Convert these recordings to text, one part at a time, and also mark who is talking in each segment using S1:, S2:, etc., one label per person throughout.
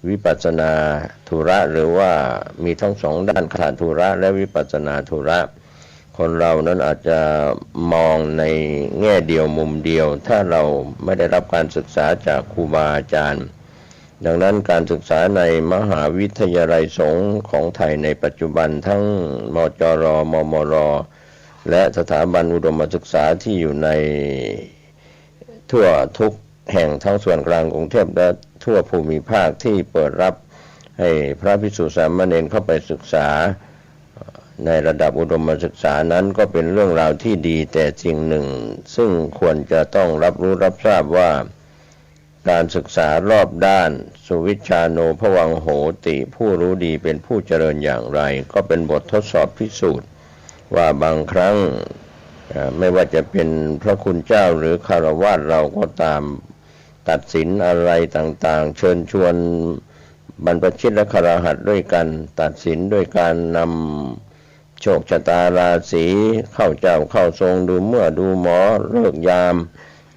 S1: วิปัสสนาธุระหรือว่ามีทั้งสองด้านขาธุระและวิปัสสนาธุระคนเรานั้นอาจจะมองในแง่เดียวมุมเดียวถ้าเราไม่ได้รับการศึกษาจากครูบาอาจารย์ดังนั้นการศึกษาในมหาวิทยาลัยสงฆ์ของไทยในปัจจุบันทั้งมจร.มมร.และสถาบันอุดมศึกษาที่อยู่ในทั่วทุกแห่งทั้งส่วนกลางกรุงเทพและทั่วภูมิภาคที่เปิดรับให้พระภิกษุสามเณรเข้าไปศึกษาในระดับอุดมศึกษานั้นก็เป็นเรื่องราวที่ดีแต่สิ่งหนึ่งซึ่งควรจะต้องรับรู้รับทราบว่าการศึกษารอบด้านสุวิชชาโนภวังโหติผู้รู้ดีเป็นผู้เจริญอย่างไรก็เป็นบททดสอบพิสูจน์ว่าบางครั้งไม่ว่าจะเป็นพระคุณเจ้าหรือคฤหัสถ์เราก็ตามตัดสินอะไรต่างๆเชิญชวนบรรพชิตและคฤหัสถ์ด้วยกันตัดสินด้วยการนำโชคชะตาราศีเข้าเจ้าเข้าทรงดูเมื่อดูหมอฤกษ์ยาม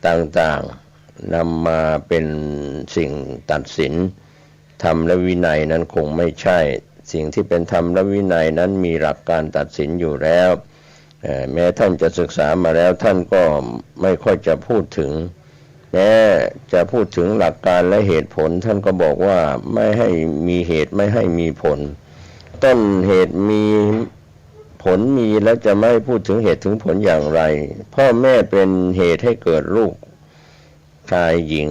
S1: ต่างๆนำมาเป็นสิ่งตัดสินธรรมและวินัยนั้นคงไม่ใช่สิ่งที่เป็นธรรมและวินัยนั้นมีหลักการตัดสินอยู่แล้วแม้ท่านจะศึกษามาแล้วท่านก็ไม่ค่อยจะพูดถึงแม้จะพูดถึงหลักการและเหตุผลท่านก็บอกว่าไม่ให้มีเหตุไม่ให้มีผลต้นเหตุมีผลมีแล้วจะไม่พูดถึงเหตุถึงผลอย่างไรพ่อแม่เป็นเหตุให้เกิดลูกชายหญิง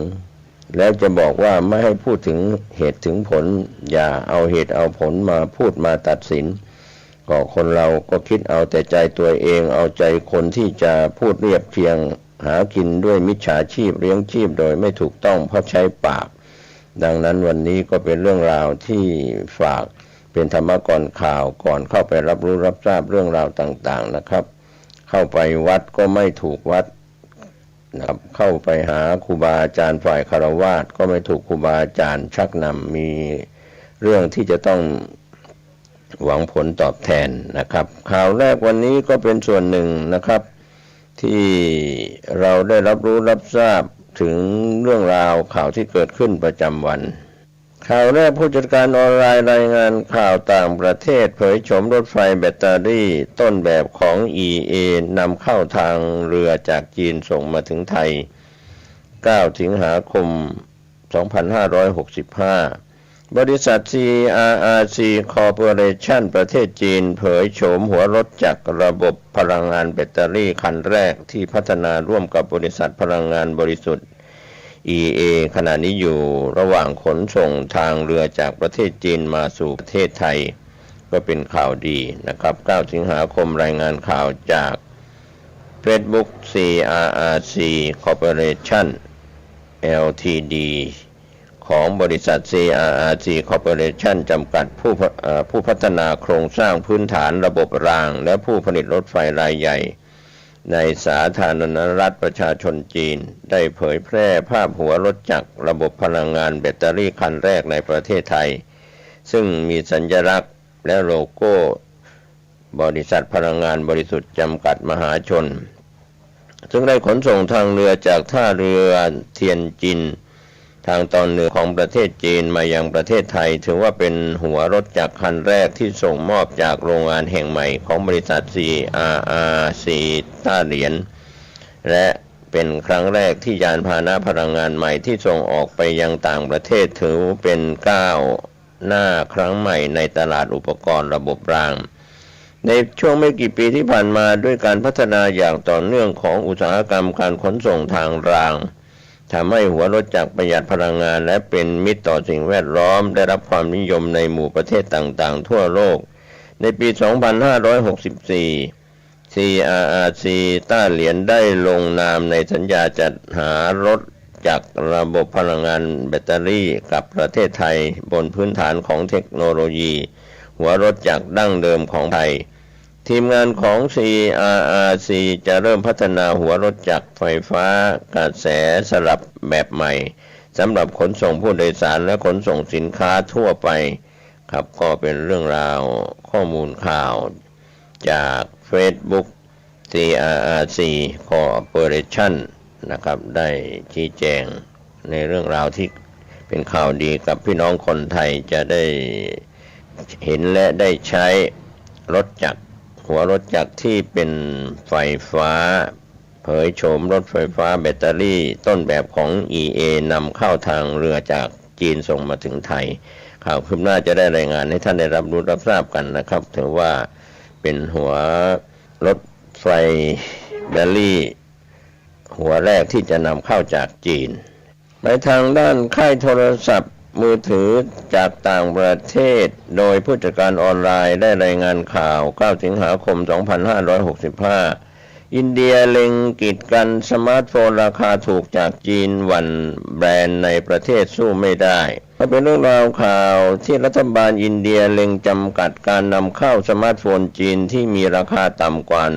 S1: แล้วจะบอกว่าไม่ให้พูดถึงเหตุถึงผลอย่าเอาเหตุเอาผลมาพูดมาตัดสินก็คนเราก็คิดเอาแต่ใจตัวเองเอาใจคนที่จะพูดเรียบเพียงหากินด้วยมิจฉาชีพเลี้ยงชีพโดยไม่ถูกต้องเพราะใช้ปากดังนั้นวันนี้ก็เป็นเรื่องราวที่ฝากเป็นธรรมะก่อนข่าวก่อนเข้าไปรับรู้รับทราบเรื่องราวต่างๆนะครับเข้าไปวัดก็ไม่ถูกวัดนะครับเข้าไปหาครูบาอาจารย์ฝ่ายฆราวาสก็ไม่ถูกครูบาอาจารย์ชักนำมีเรื่องที่จะต้องหวังผลตอบแทนนะครับข่าวแรกวันนี้ก็เป็นส่วนหนึ่งนะครับที่เราได้รับรู้รับทราบถึงเรื่องราวข่าวที่เกิดขึ้นประจำวันข่าวแรกผู้จัดการออนไลน์รายงานข่าวต่างประเทศเผยโฉมรถไฟแบตเตอรี่ต้นแบบของ EA นำเข้าทางเรือจากจีนส่งมาถึงไทย9 สิงหาคม 2565 บริษัท CRRC Corporation ประเทศจีนเผยโฉมหัวรถจักรระบบพลังงานแบตเตอรี่คันแรกที่พัฒนาร่วมกับบริษัทพลังงานบริสุทธิ์ EA ขณะนี้อยู่ระหว่างขนส่งทางเรือจากประเทศจีนมาสู่ประเทศไทยก็เป็นข่าวดีนะครับ9 สิงหาคมรายงานข่าวจาก Facebook CRRC Corporation Ltd ของบริษัท CRRC Corporation จำกัดผู้พัฒนาโครงสร้างพื้นฐานระบบรางและผู้ผลิตรถไฟรายใหญ่ในสาธารณรัฐประชาชนจีนได้เผยแพร่ภาพหัวรถจักรระบบพลังงานแบตเตอรี่คันแรกในประเทศไทยซึ่งมีสัญลักษณ์และโลโก้บริษัทพลังงานบริสุทธิ์จำกัดมหาชนซึ่งได้ขนส่งทางเรือจากท่าเรือเทียนจินทางตอนเหนือของประเทศจีนมายังประเทศไทยถือว่าเป็นหัวรถจักรคันแรกที่ส่งมอบจากโรงงานแห่งใหม่ของบริษัท CRRC ต้าเหรียญและเป็นครั้งแรกที่ยานพาหนะพลังงานใหม่ที่ส่งออกไปยังต่างประเทศถือเป็นก้าวหน้าครั้งใหม่ในตลาดอุปกรณ์ระบบรางในช่วงไม่กี่ปีที่ผ่านมาด้วยการพัฒนาอย่างต่อเนื่องของอุตสาหกรรมการขนส่งทางรางทำให้หัวรถจักรประหยัดพลังงานและเป็นมิตรต่อสิ่งแวดล้อมได้รับความนิยมในหมู่ประเทศต่างๆทั่วโลกในปี 2564 CRRC ต้าเหรียญได้ลงนามในสัญญาจัดหารถจักรระบบพลังงานแบตเตอรี่กับประเทศไทยบนพื้นฐานของเทคโนโลยีหัวรถจักรดั้งเดิมของไทยทีมงานของ CRRC จะเริ่มพัฒนาหัวรถจักรไฟฟ้ากระแสสลับแบบใหม่สำหรับขนส่งผู้โดยสารและขนส่งสินค้าทั่วไปครับก็เป็นเรื่องราวข้อมูลข่าวจาก Facebook CRRC Corporation นะครับได้ชี้แจงในเรื่องราวที่ เป็นข่าวดีกับพี่น้องคนไทยจะได้เห็นและได้ใช้รถจักรหัวรถจักรที่เป็นไฟฟ้าเผยโฉมรถไฟฟ้าแบตเตอรี่ต้นแบบของ EA นำเข้าทางเรือจากจีนส่งมาถึงไทยข่าวคืบหน้าจะได้รายงานให้ท่านได้รับรู้รับทราบกันนะครับถือว่าเป็นหัวรถไฟแบตเตอรี่หัวแรกที่จะนำเข้าจากจีนในทางด้านค่ายโทรศัพท์มือถือจากต่างประเทศโดยผู้จัดการออนไลน์ได้รายงานข่าว 9 สิงหาคม 2565 อินเดียเล็งกีดกันสมาร์ทโฟนราคาถูกจากจีนหวั่นแบรนด์ในประเทศสู้ไม่ได้เป็นเรื่องราวข่าวที่รัฐบาลอินเดียเล็งจำกัดการนำเข้าสมาร์ทโฟนจีนที่มีราคาต่ำกว่า$150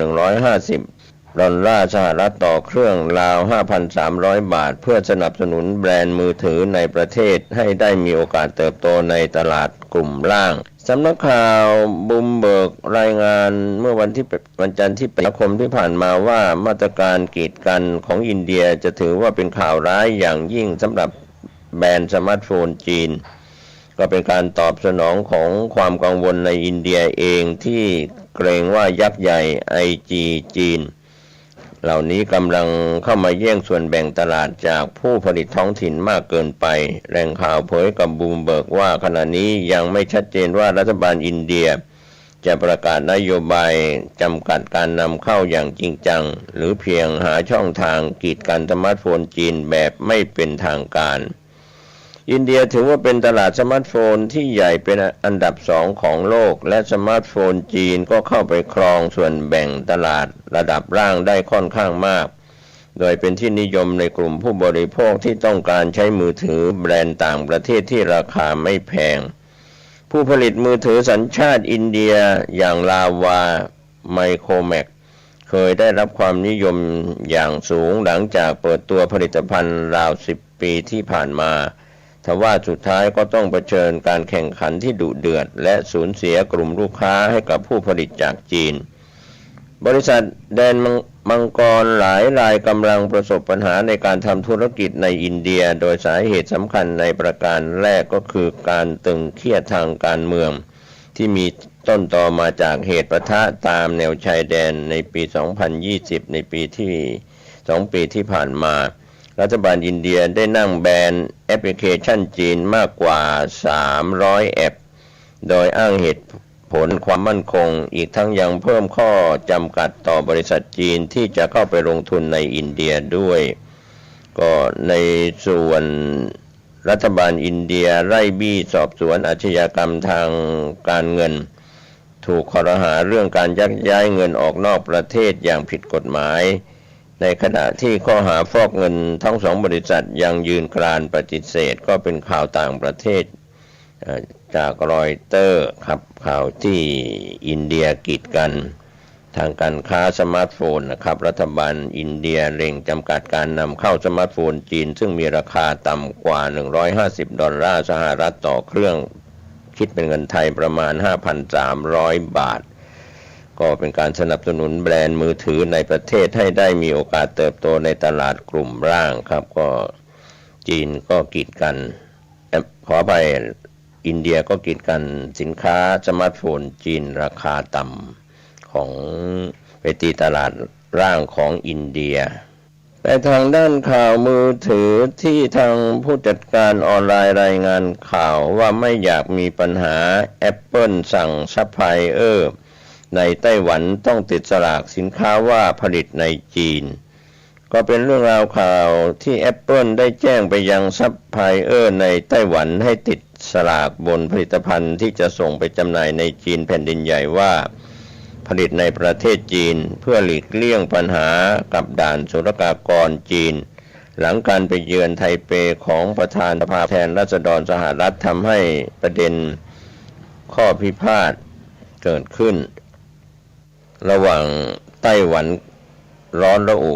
S1: สหรัฐต่อเครื่องราว 5,300 บาทเพื่อสนับสนุนแบรนด์มือถือในประเทศให้ได้มีโอกาสเติบโตในตลาดกลุ่มล่างสำนักข่าวบูมเบิร์กรายงานเมื่อวันจันทร์ที่8 ตุลาคมที่ผ่านมาว่ามาตรการกีดกันของอินเดียจะถือว่าเป็นข่าวร้ายอย่างยิ่งสำหรับแบรนด์สมาร์ทโฟนจีนก็เป็นการตอบสนองของความกังวลในอินเดียเองที่เกรงว่ายักษ์ใหญ่ IG จีนเหล่านี้กำลังเข้ามาแย่งส่วนแบ่งตลาดจากผู้ผลิตท้องถิ่นมากเกินไปแหล่งข่าวเผยกับบูมเบิร์กว่าขณะนี้ยังไม่ชัดเจนว่ารัฐบาลอินเดียจะประกาศนโยบายจำกัดการนำเข้าอย่างจริงจังหรือเพียงหาช่องทางกีดกันสมาร์ทโฟนจีนแบบไม่เป็นทางการอินเดียถือว่าเป็นตลาดสมาร์ทโฟนที่ใหญ่เป็นอันดับ2ของโลกและสมาร์ทโฟนจีนก็เข้าไปครองส่วนแบ่งตลาดระดับล่างได้ค่อนข้างมากโดยเป็นที่นิยมในกลุ่มผู้บริโภคที่ต้องการใช้มือถือแบรนด์ต่างประเทศที่ราคาไม่แพงผู้ผลิตมือถือสัญชาติอินเดียอย่างลาวาไมโครแม็กเคยได้รับความนิยมอย่างสูงหลังจากเปิดตัวผลิตภัณฑ์ราว10 ปีที่ผ่านมาทว่าสุดท้ายก็ต้องเผชิญการแข่งขันที่ดุเดือดและสูญเสียกลุ่มลูกค้าให้กับผู้ผลิตจากจีนบริษัทแดนมังกรหลายรายกำลังประสบปัญหาในการทำธุรกิจในอินเดียโดยสาเหตุสำคัญในประการแรกก็คือการตึงเครียดทางการเมืองที่มีต้นตอมาจากเหตุปะทะตามแนวชายแดนในปี 2020 ในปีที่2 ปีที่ผ่านมารัฐบาลอินเดียได้นั่งแบนแอปพลิเคชันจีนมากกว่า300แอปโดยอ้างเหตุผลความมั่นคงอีกทั้งยังเพิ่มข้อจำกัดต่อบริษัทจีนที่จะเข้าไปลงทุนในอินเดียด้วยก็ในส่วนรัฐบาลอินเดียไล่บี้สอบสวนอาชญากรรมทางการเงินถูกข้อหาเรื่องการยักย้ายเงินออกนอกประเทศอย่างผิดกฎหมายในขณะที่ข้อหาฟอกเงินทั้ง2 บริษัทยังยืนกรานปฏิเสธก็เป็นข่าวต่างประเทศจากรอยเตอร์ครับข่าวที่อินเดียกีดกันทางการค้าสมาร์ทโฟนนะครับรัฐบาลอินเดียเร่งจำกัดการนำเข้าสมาร์ทโฟนจีนซึ่งมีราคาต่ำกว่า$150สหรัฐต่อเครื่องคิดเป็นเงินไทยประมาณ 5,300 บาทก็เป็นการสนับสนุนแบรนด์มือถือในประเทศให้ได้มีโอกาสเติบโตในตลาดกลุ่มล่างครับก็จีนก็กีดกันขอไปอินเดียก็กีดกันสินค้าสมาร์ทโฟนจีนราคาต่ำของไปตีตลาดล่างของอินเดียแต่ทางด้านข่าวมือถือที่ทางผู้จัดการออนไลน์รายงานข่าวว่าไม่อยากมีปัญหา Apple สั่งซัพพลายเออร์ในไต้หวันต้องติดฉลากสินค้าว่าผลิตในจีนก็เป็นเรื่องราวข่าวที่ Apple ได้แจ้งไปยังซัพพลายเออร์ในไต้หวันให้ติดฉลากบนผลิตภัณฑ์ที่จะส่งไปจำหน่ายในจีนแผ่นดินใหญ่ว่าผลิตในประเทศจีนเพื่อหลีกเลี่ยงปัญหากับด่านศุลกากรจีนหลังการไปเยือนไทเปของประธานสภาผู้แทนราษฎรสหรัฐทำให้ประเด็นข้อพิพาทเกิดขึ้นระหว่างไต้หวันร้อนระอุ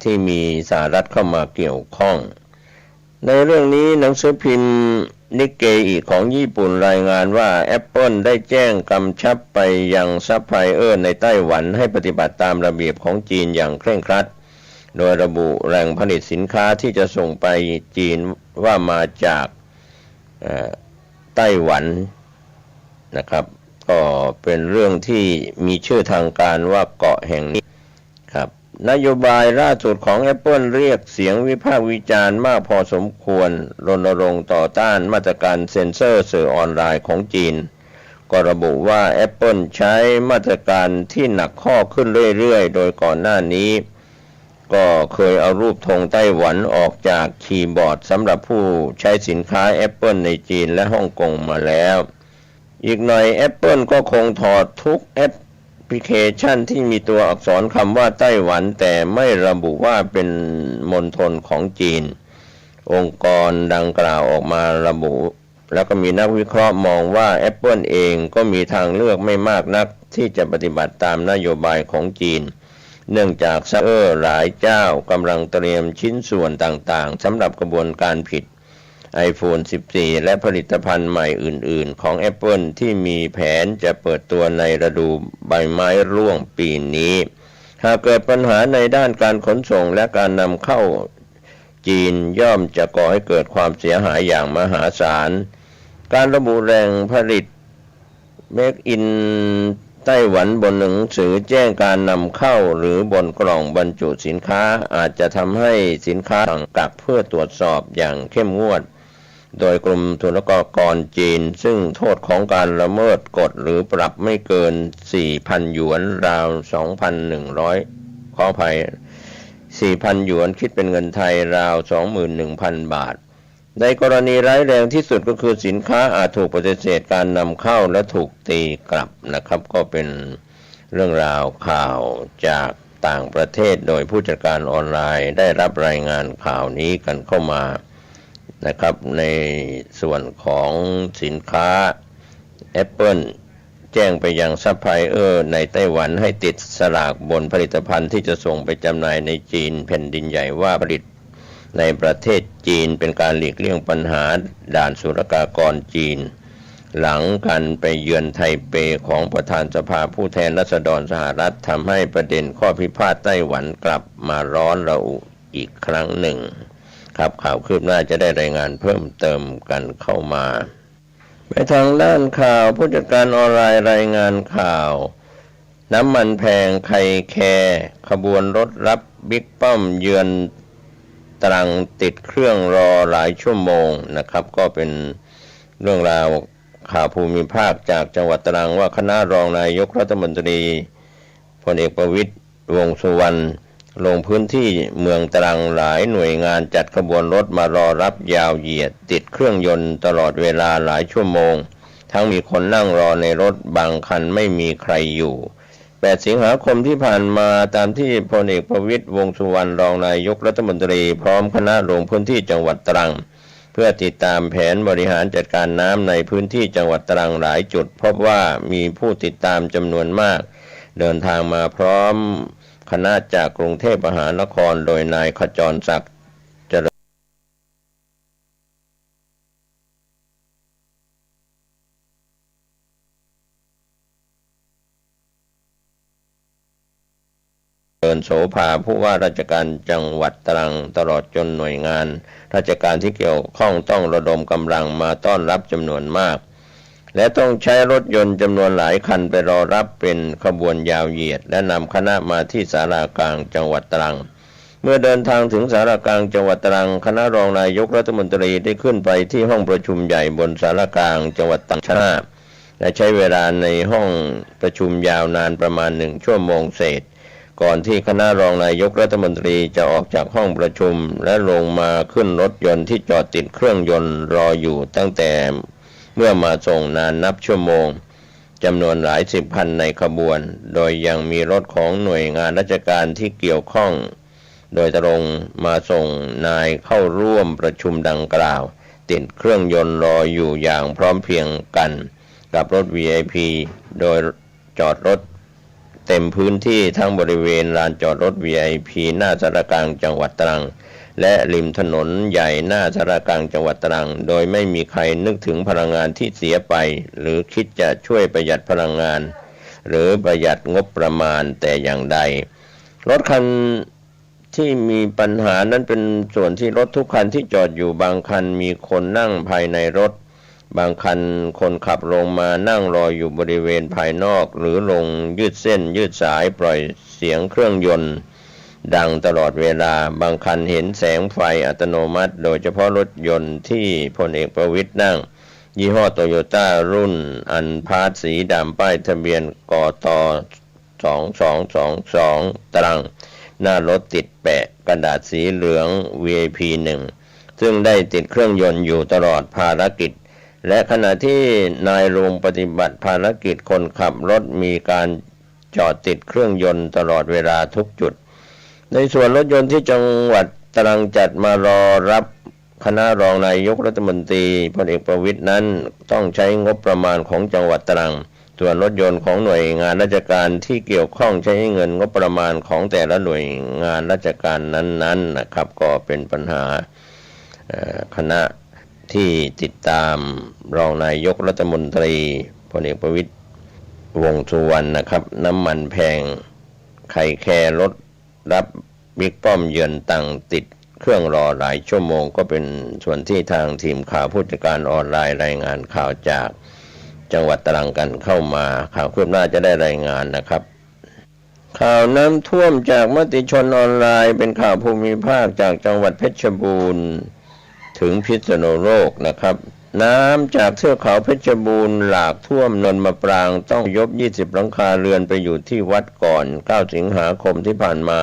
S1: ที่มีสหรัฐเข้ามาเกี่ยวข้องในเรื่องนี้หนังสือพิมพ์นิกเกอิของญี่ปุ่นรายงานว่า Apple ได้แจ้งกำชับไปยังซัพพลายเออร์ในไต้หวันให้ปฏิบัติตามระเบียบของจีนอย่างเคร่งครัดโดยระบุแหล่งผลิตสินค้าที่จะส่งไปจีน ว่ามาจากไต้หวันนะครับก็เป็นเรื่องที่มีชื่อทางการว่าเกาะแห่งนี้ครับนโยบายล่าสุดของ Apple เรียกเสียงวิพากษ์วิจารณ์มากพอสมควรรณรงค์ต่อต้านมาตรการเซ็นเซอร์สื่อออนไลน์ของจีนก็ระบุว่า Apple ใช้มาตรการที่หนักข้อขึ้นเรื่อยๆโดยก่อนหน้านี้ก็เคยเอารูปธงไต้หวันออกจากคีย์บอร์ดสำหรับผู้ใช้สินค้า Apple ในจีนและฮ่องกงมาแล้วอีกหน่อย Apple ก็คงถอดทุกแอปพลิเคชันที่มีตัวอักษรคำว่าไต้หวันแต่ไม่ระบุว่าเป็นมณฑลของจีนองค์กรดังกล่าวออกมาระบุแล้วก็มีนักวิเคราะห์มองว่า Apple เองก็มีทางเลือกไม่มากนักที่จะปฏิบัติตามนโยบายของจีนเนื่องจากซัพพลายเออร์หลายเจ้ากำลังเตรียมชิ้นส่วนต่างๆสำหรับกระบวนการผลิต iPhone 14 และผลิตภัณฑ์ใหม่อื่นๆของ Apple ที่มีแผนจะเปิดตัวในฤดูใบไม้ร่วงปีนี้หากเกิดปัญหาในด้านการขนส่งและการนำเข้าจีนย่อมจะก่อให้เกิดความเสียหายอย่างมหาศาลการระบุแหล่งผลิต Make in ไต้หวันบนหนังสือแจ้งการนำเข้าหรือบนกล่องบรรจุสินค้าอาจจะทำให้สินค้าสั่งกักเพื่อตรวจสอบอย่างเข้มงวดโดยกรมศุลกากรจีนซึ่งโทษของการละเมิดกฎหรือปรับไม่เกิน 4,000 หยวนราว 2,100 ขออภัย 4,000 หยวนคิดเป็นเงินไทยราว 21,000 บาทในกรณีร้ายแรงที่สุดก็คือสินค้าอาจถูกปฏิเสธการนำเข้าและถูกตีกลับนะครับก็เป็นเรื่องราวข่าวจากต่างประเทศโดยผู้จัดการออนไลน์ได้รับรายงานข่าวนี้กันเข้ามานะครับในส่วนของสินค้า Apple แจ้งไปยังซัพพลายเออร์ในไต้หวันให้ติดสลากบนผลิตภัณฑ์ที่จะส่งไปจำหน่ายในจีนแผ่นดินใหญ่ว่าผลิตในประเทศจีนเป็นการหลีกเลี่ยงปัญหาด่านศุลกากรจีนหลังการไปเยือนไทเปของประธานสภาผู้แทนราษฎรสหรัฐทำให้ประเด็นข้อพิพาทไต้หวันกลับมาร้อนระอุอีกครั้งหนึ่งครับข่าวคืบหน้าจะได้รายงานเพิ่มเติมกันเข้ามาไปทางด้านข่าวผู้จัดการออนไลน์รายงานข่าวน้ำมันแพงไข่แคร์ขบวนรถรับบิ๊กป้อมเยือนตรังติดเครื่องรอหลายชั่วโมงนะครับก็เป็นเรื่องราวข่าวภูมิภาคจากจังหวัดตรังว่าคณะรองนายกรัฐมนตรีพลเอกประวิตรวงษ์สุวรรณลงพื้นที่เมืองตรังหลายหน่วยงานจัดขบวนรถมารอรับยาวเหยียดติดเครื่องยนต์ตลอดเวลาหลายชั่วโมงทั้งมีคนนั่งรอในรถบางคันไม่มีใครอยู่8 สิงหาคมที่ผ่านมาตามที่พลเอกประวิตรวงษ์สุวรรณรองนายกรัฐมนตรีพร้อมคณะลงพื้นที่จังหวัดตรังเพื่อติดตามแผนบริหารจัดการน้ำในพื้นที่จังหวัดตรังหลายจุดพบว่ามีผู้ติดตามจำนวนมากเดินทางมาพร้อมคณะจากกรุงเทพมหานครโดยนายขจรศักดิ์เจริญโสภาผู้ว่าราชการจังหวัดตรังตลอดจนหน่วยงานราชการที่เกี่ยวข้องต้องระดมกำลังมาต้อนรับจำนวนมากและต้องใช้รถยนต์จำนวนหลายคันไปรอรับเป็นขบวนยาวเหยียดและนำคณะมาที่ศาลากลางจังหวัดตรังเมื่อเดินทางถึงศาลากลางจังหวัดตรังคณะรองนายกรัฐมนตรีได้ขึ้นไปที่ห้องประชุมใหญ่บนศาลากลางจังหวัดตรังและใช้เวลาในห้องประชุมยาวนานประมาณ1 ชั่วโมงเศษก่อนที่คณะรองนายกรัฐมนตรีจะออกจากห้องประชุมและลงมาขึ้นรถยนต์ที่จอดติดเครื่องยนต์รออยู่ตั้งแต่เมื่อมาส่งนานนับชั่วโมงจำนวนหลายสิบคันในขบวนโดยยังมีรถของหน่วยงานราชการที่เกี่ยวข้องโดยตรงมาส่งนายเข้าร่วมประชุมดังกล่าวติดเครื่องยนต์รออยู่อย่างพร้อมเพรียงกันกับรถ VIP โดยจอดรถเต็มพื้นที่ทั้งบริเวณลานจอดรถ VIP หน้าศาลากลางจังหวัดตรังและริมถนนใหญ่หน้าศาลากลางจังหวัดตรังโดยไม่มีใครนึกถึงพลังงานที่เสียไปหรือคิดจะช่วยประหยัดพลังงานหรือประหยัดงบประมาณแต่อย่างใดรถคัน ที่มีปัญหานั้นเป็นส่วนที่รถทุกคันที่จอดอยู่บางคันมีคนนั่งภายในรถบางคันคนขับลงมานั่งรออยู่บริเวณภายนอกหรือลงยืดเส้นยืดสายปล่อยเสียงเครื่องยนต์ดังตลอดเวลาบางคันเห็นแสงไฟอัตโนมัติโดยเฉพาะรถยนต์ที่พลเอกประวิตรนั่งยี่ห้อโตโยต้ารุ่นอันพาสสีดำป้ายทะเบียนกต2222ตรังหน้ารถติดแปะกระดาษสีเหลือง VIP 1ซึ่งได้ติดเครื่องยนต์อยู่ตลอดภารกิจและขณะที่นายลุงปฏิบัติภารกิจคนขับรถมีการจอดติดเครื่องยนต์ตลอดเวลาทุกจุดในส่วนรถยนต์ที่จังหวัดตรังจัดมารอรับคณะรองนายกรัฐมนตรีพลเอกประวิตรนั้นต้องใช้งบประมาณของจังหวัดตรังส่วนรถยนต์ของหน่วยงานราชการที่เกี่ยวข้องใช้เงินงบประมาณของแต่ละหน่วยงานราชการนั้นๆนะครับก็เป็นปัญหาคณะที่ติดตามรองนายกรัฐมนตรีพลเอกประวิตรวงษ์สุวรรณนะครับน้ำมันแพงไข่แคร์รถรับบิ๊กป้อมเยือนตังติดเครื่องรอหลายชั่วโมงก็เป็นส่วนที่ทางทีมข่าวผู้จัดการออนไลน์รายงานข่าวจากจังหวัดตรังกันเข้ามาข่าวคืบหน้าจะได้รายงานนะครับข่าวน้ำท่วมจากมติชนออนไลน์เป็นข่าวภูมิภาคจากจังหวัดเพชรบูรณ์ถึงพิษณุโลกนะครับน้ำจากเทือกเขาเพชรบูรณ์หลากท่วมนนมะปรางต้องยก20หลังคาเรือนไปอยู่ที่วัดก่อน9สิงหาคมที่ผ่านมา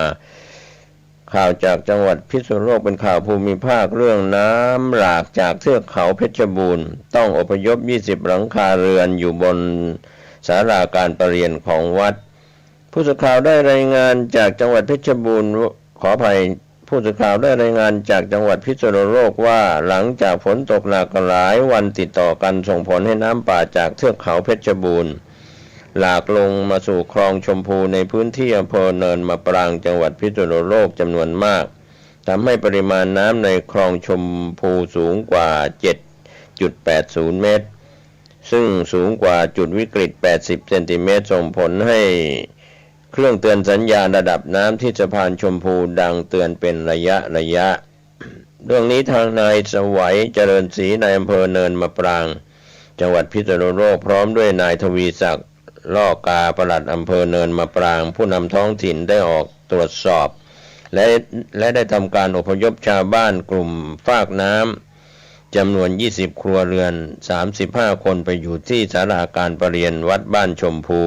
S1: ข่าวจากจังหวัดพิษณุโลกเป็นข่าวภูมิภาคเรื่องน้ำหลากจากเทือกเขาเพชรบูรณ์ต้องอพยพ20หลังคาเรือนอยู่บนศาลาการประเรียนของวัดผู้สื่อข่าวได้รายงานจากจังหวัดเพชรบูรณ์ขออภัยผู้สื่อข่าวได้รายงานจากจังหวัดพิษณุโลกว่าหลังจากฝนตกหนักหลายวันติดต่อกันส่งผลให้น้ำป่าจากเทือกเขาเพชรบูรณ์หลากลงมาสู่คลองชมพูในพื้นที่อำเภอเนินมะปรางจังหวัดพิษณุโลกจำนวนมากทำให้ปริมาณน้ำในคลองชมพูสูงกว่า 7.80 เมตรซึ่งสูงกว่าจุดวิกฤต80เซนติเมตรส่งผลให้เครื่องเตือนสัญญาณระดับน้ำที่สะพานชมพูดังเตือนเป็นระยะเรื่องนี้ทางนายสวัยเจริญศรีนายอำเภอเนินมะปรางจังหวัดพิษณุโลกพร้อมด้วยนายทวีศักดิ์ล่อกาปลัดอำเภอเนินมะปรางผู้นำท้องถิ่นได้ออกตรวจสอบและได้ทำการอพยพชาวบ้านกลุ่มฟากน้ำจำนวน20ครัวเรือน35คนไปอยู่ที่ศาลาการประเรียนวัดบ้านชมพู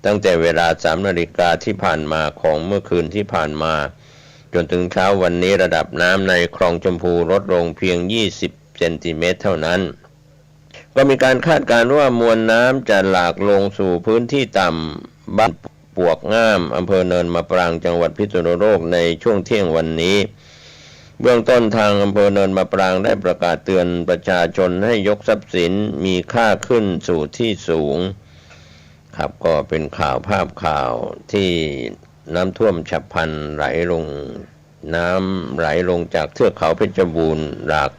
S1: ตั้งแต่เวลา 3 นาฬิกาที่ผ่านมาของเมื่อคืนที่ผ่านมาจนถึงเช้าวันนี้ระดับน้ำในคลองชมพูลดลงเพียง20เซนติเมตรเท่านั้นก็มีการคาดการณ์ว่ามวลน้ำจะหลากลงสู่พื้นที่ต่ำบ้านปวกง่ามอำเภอเนินมะปรางจังหวัดพิษณุโลกในช่วงเที่ยงวันนี้เบื้องต้นทางอำเภอเนินมะปรางได้ประกาศเตือนประชาชนให้ยกทรัพย์สินมีค่าขึ้นสู่ที่สูงครับก็เป็นภาพข่าวที่น้ำท่วมฉับพลันไหลลงน้ำไหลลงจากเทือกเขาเพชรบูรณ์หลาก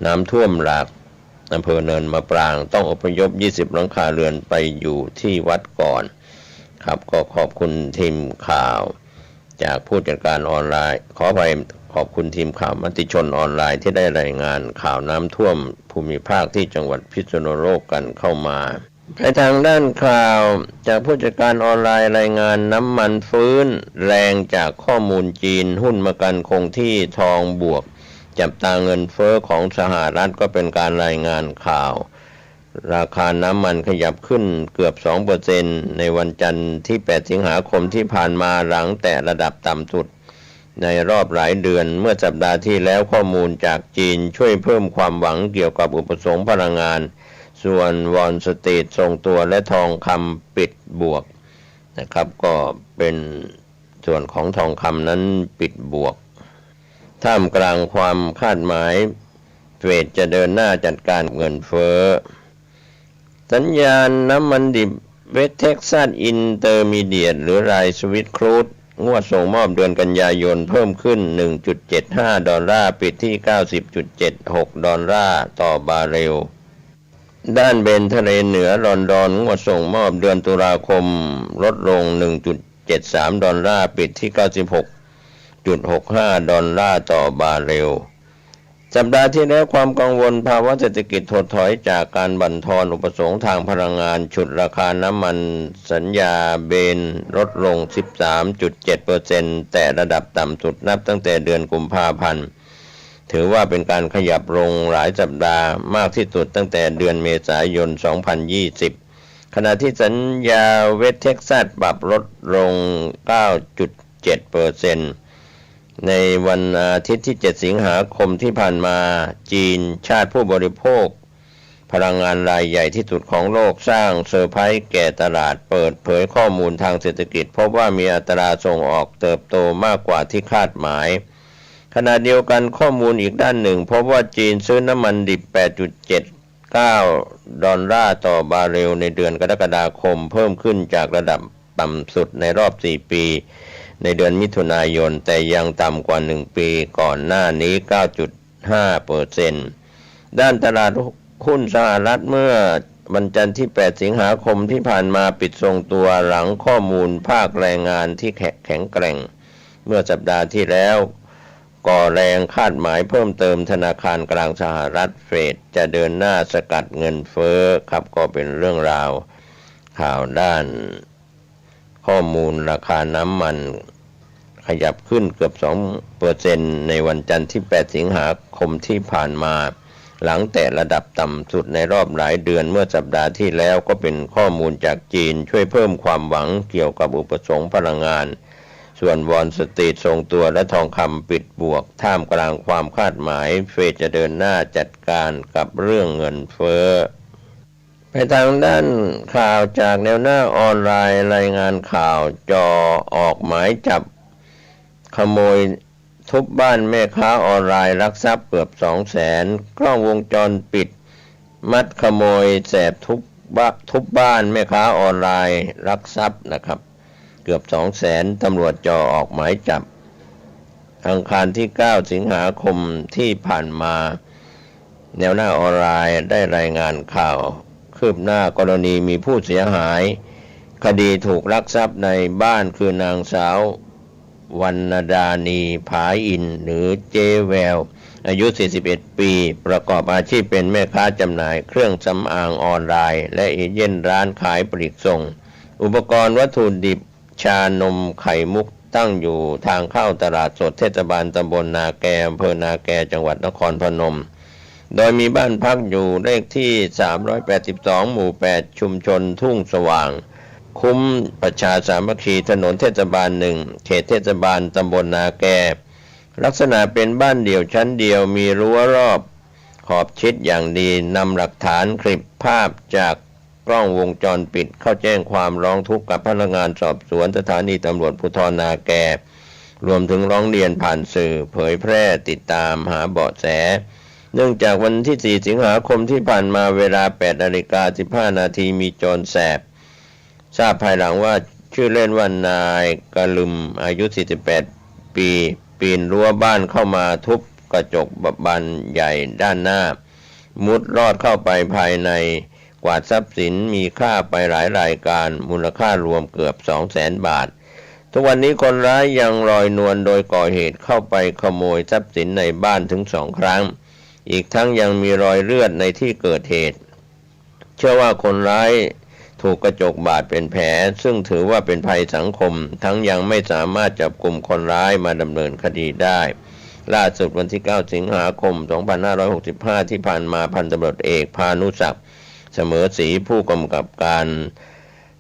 S1: น้ำท่วมหลากอำเภอเนินมะปรางต้องอพยพ20หลังคาเรือนไปอยู่ที่วัดก่อนครับก็ขอบคุณทีมข่าวจากผู้จัดการออนไลน์ขอบคุณทีมข่าวมติชนออนไลน์ที่ได้รายงานข่าวน้ำท่วมภูมิภาคที่จังหวัดพิษณุโลกกันเข้ามาในทางด้านข่าวจากผู้จัดการออนไลน์รายงานน้ำมันฟื้นแรงจากข้อมูลจีนหุ้นประกันคงที่ทองบวกจับตาเงินเฟ้อของสหรัฐก็เป็นการรายงานข่าวราคาน้ำมันขยับขึ้นเกือบ 2% ในวันจันทร์ที่8สิงหาคมที่ผ่านมาหลังแตะระดับต่ำสุดในรอบหลายเดือนเมื่อสัปดาห์ที่แล้วข้อมูลจากจีนช่วยเพิ่มความหวังเกี่ยวกับอุปสงค์พลังงานส่วนวอลสตรีททรงตัวและทองคำปิดบวกนะครับก็เป็นส่วนของทองคำนั้นปิดบวกท่ามกลางความคาดหมายเฟดจะเดินหน้าจัดการเงินเฟ้อสัญญาณน้ำมันดิบเวสเท็กซัสอินเตอร์มีเดียตหรือไรซ์สวิตครูดงวดส่งมอบเดือนกันยายนเพิ่มขึ้น 1.75 ดอลลาร์ปิดที่ 90.76 ดอลลาร์ต่อบาร์เรลด้านเบนทะเลเหนือลอนดอนงวดส่งมอบเดือนตุลาคมลดลง 1.73 ดอลลาร์ปิดที่ $1.65 ต่อบาร์เรลสัปดาห์ที่แล้วความกังวลภาวะเศรษฐกิจถดถอยจากการบั่นทอนอุปสงค์ทางพลังงานฉุดราคาน้ำมันสัญญาเบนลดลง 13.7% แต่ระดับต่ำสุดนับตั้งแต่เดือนกุมภาพันธ์ถือว่าเป็นการขยับลงหลายสัปดาห์มากที่สุดตั้งแต่เดือนเมษายน 2020 ขณะที่สัญญาเวสเท็กซัสปรับลดลง 9.7%ในวันอาทิตย์ที่ 7 สิงหาคมที่ผ่านมาจีนชาติผู้บริโภคพลังงานรายใหญ่ที่สุดของโลกสร้างเซอร์ไพรส์แก่ตลาดเปิดเผยข้อมูลทางเศรษฐกิจพบว่ามีอัตราส่งออกเติบโตมากกว่าที่คาดหมายขณะเดียวกันข้อมูลอีกด้านหนึ่งพบว่าจีนซื้อน้ำมันดิบ $8.79 ต่อบาร์เรลในเดือนกรกฎาคมเพิ่มขึ้นจากระดับต่ำสุดในรอบ 4 ปีในเดือนมิถุนายนแต่ยังต่ำกว่า 1 ปีก่อนหน้านี้ 9.5% ด้านตลาดหุ้นสหรัฐเมื่อวันจันทร์ที่ 8 สิงหาคมที่ผ่านมาปิดทรงตัวหลังข้อมูลภาคแรงงานที่แข็งแกร่งเมื่อสัปดาห์ที่แล้วก่อแรงคาดหมายเพิ่มเติมธนาคารกลางสหรัฐเฟดจะเดินหน้าสกัดเงินเฟ้อครับก็เป็นเรื่องราวข่าวด้านข้อมูลราคาน้ำมันขยับขึ้นเกือบ 2% ในวันจันทร์ที่ 8 สิงหาคมที่ผ่านมาหลังแตะระดับต่ำสุดในรอบหลายเดือนเมื่อสัปดาห์ที่แล้วก็เป็นข้อมูลจากจีนช่วยเพิ่มความหวังเกี่ยวกับอุปสงค์พลังงานส่วนวอลสตรีททรงตัวและทองคำปิดบวกท่ามกลางความคาดหมายเฟดจะเดินหน้าจัดการกับเรื่องเงินเฟ้อไปทางด้านข่าวจากแนวหน้าออนไลน์รายงานข่าวจอออกหมายจับขโมยทุบบ้านแม่ค้าออนไลน์ลักทรัพย์เกือบ 200,000 กล้องวงจรปิดมัดขโมยแสบทุบบ้านแม่ค้าออนไลน์ลักทรัพย์นะครับเกือบ 200,000 ตำรวจจอออกหมายจับอังคารที่ 9 สิงหาคมที่ผ่านมาแนวหน้าออนไลน์ได้รายงานข่าวคืบหน้ากรณีมีผู้เสียหายคดีถูกลักทรัพย์ในบ้านคือนางสาววรรณดานีผาอินหรือเจแววอายุ 41 ปีประกอบอาชีพเป็นแม่ค้าจำหน่ายเครื่องสำอางออนไลน์และเอเย่นต์ร้านขายปลีกส่งอุปกรณ์วัตถุดิบชานมไข่มุกตั้งอยู่ทางเข้าตลาดสดเทศบาลตำบลนาแกอำเภอนาแกจังหวัดนครพนมโดยมีบ้านพักอยู่เลขที่ 382 หมู่ 8 ชุมชนทุ่งสว่างคุ้มประชาสามัคคีถนนเทศบาล1เขตเทศบาลตำบลนาแกลักษณะเป็นบ้านเดี่ยวชั้นเดียวมีรั้วรอบขอบชิดอย่างดีนำหลักฐานคลิปภาพจากกล้องวงจรปิดเข้าแจ้งความร้องทุกข์กับพนักงานสอบสวนสถานีตำรวจภูธรนาแกรวมถึงร้องเรียนผ่านสื่อเผยแพร่ติดตามหาเบาะแสเนื่องจากวันที่ 4 สิงหาคมที่ผ่านมาเวลา 8:15 นาทีมีโจรแสบทราบภายหลังว่าชื่อเล่นว่านายกะลึมอายุ 48 ปีปีนรั้วบ้านเข้ามาทุบกระจกบานใหญ่ด้านหน้ามุดรอดเข้าไปภายในกวาดทรัพย์สินมีค่าไปหลายรายการมูลค่ารวมเกือบ 200,000 บาททุกวันนี้คนร้ายยังลอยนวลโดยก่อเหตุเข้าไปขโมยทรัพย์สินในบ้านถึง 2 ครั้งอีกทั้งยังมีรอยเลือดในที่เกิดเหตุเชื่อว่าคนร้ายถูกกระจกบาดเป็นแผลซึ่งถือว่าเป็นภัยสังคมทั้งยังไม่สามารถจับกุมคนร้ายมาดำเนินคดีได้ล่าสุดวันที่ 9 สิงหาคม 2565 ที่ผ่านมาพันตำรวจเอกพานุศักดิ์เสมอศรีผู้กำกับการ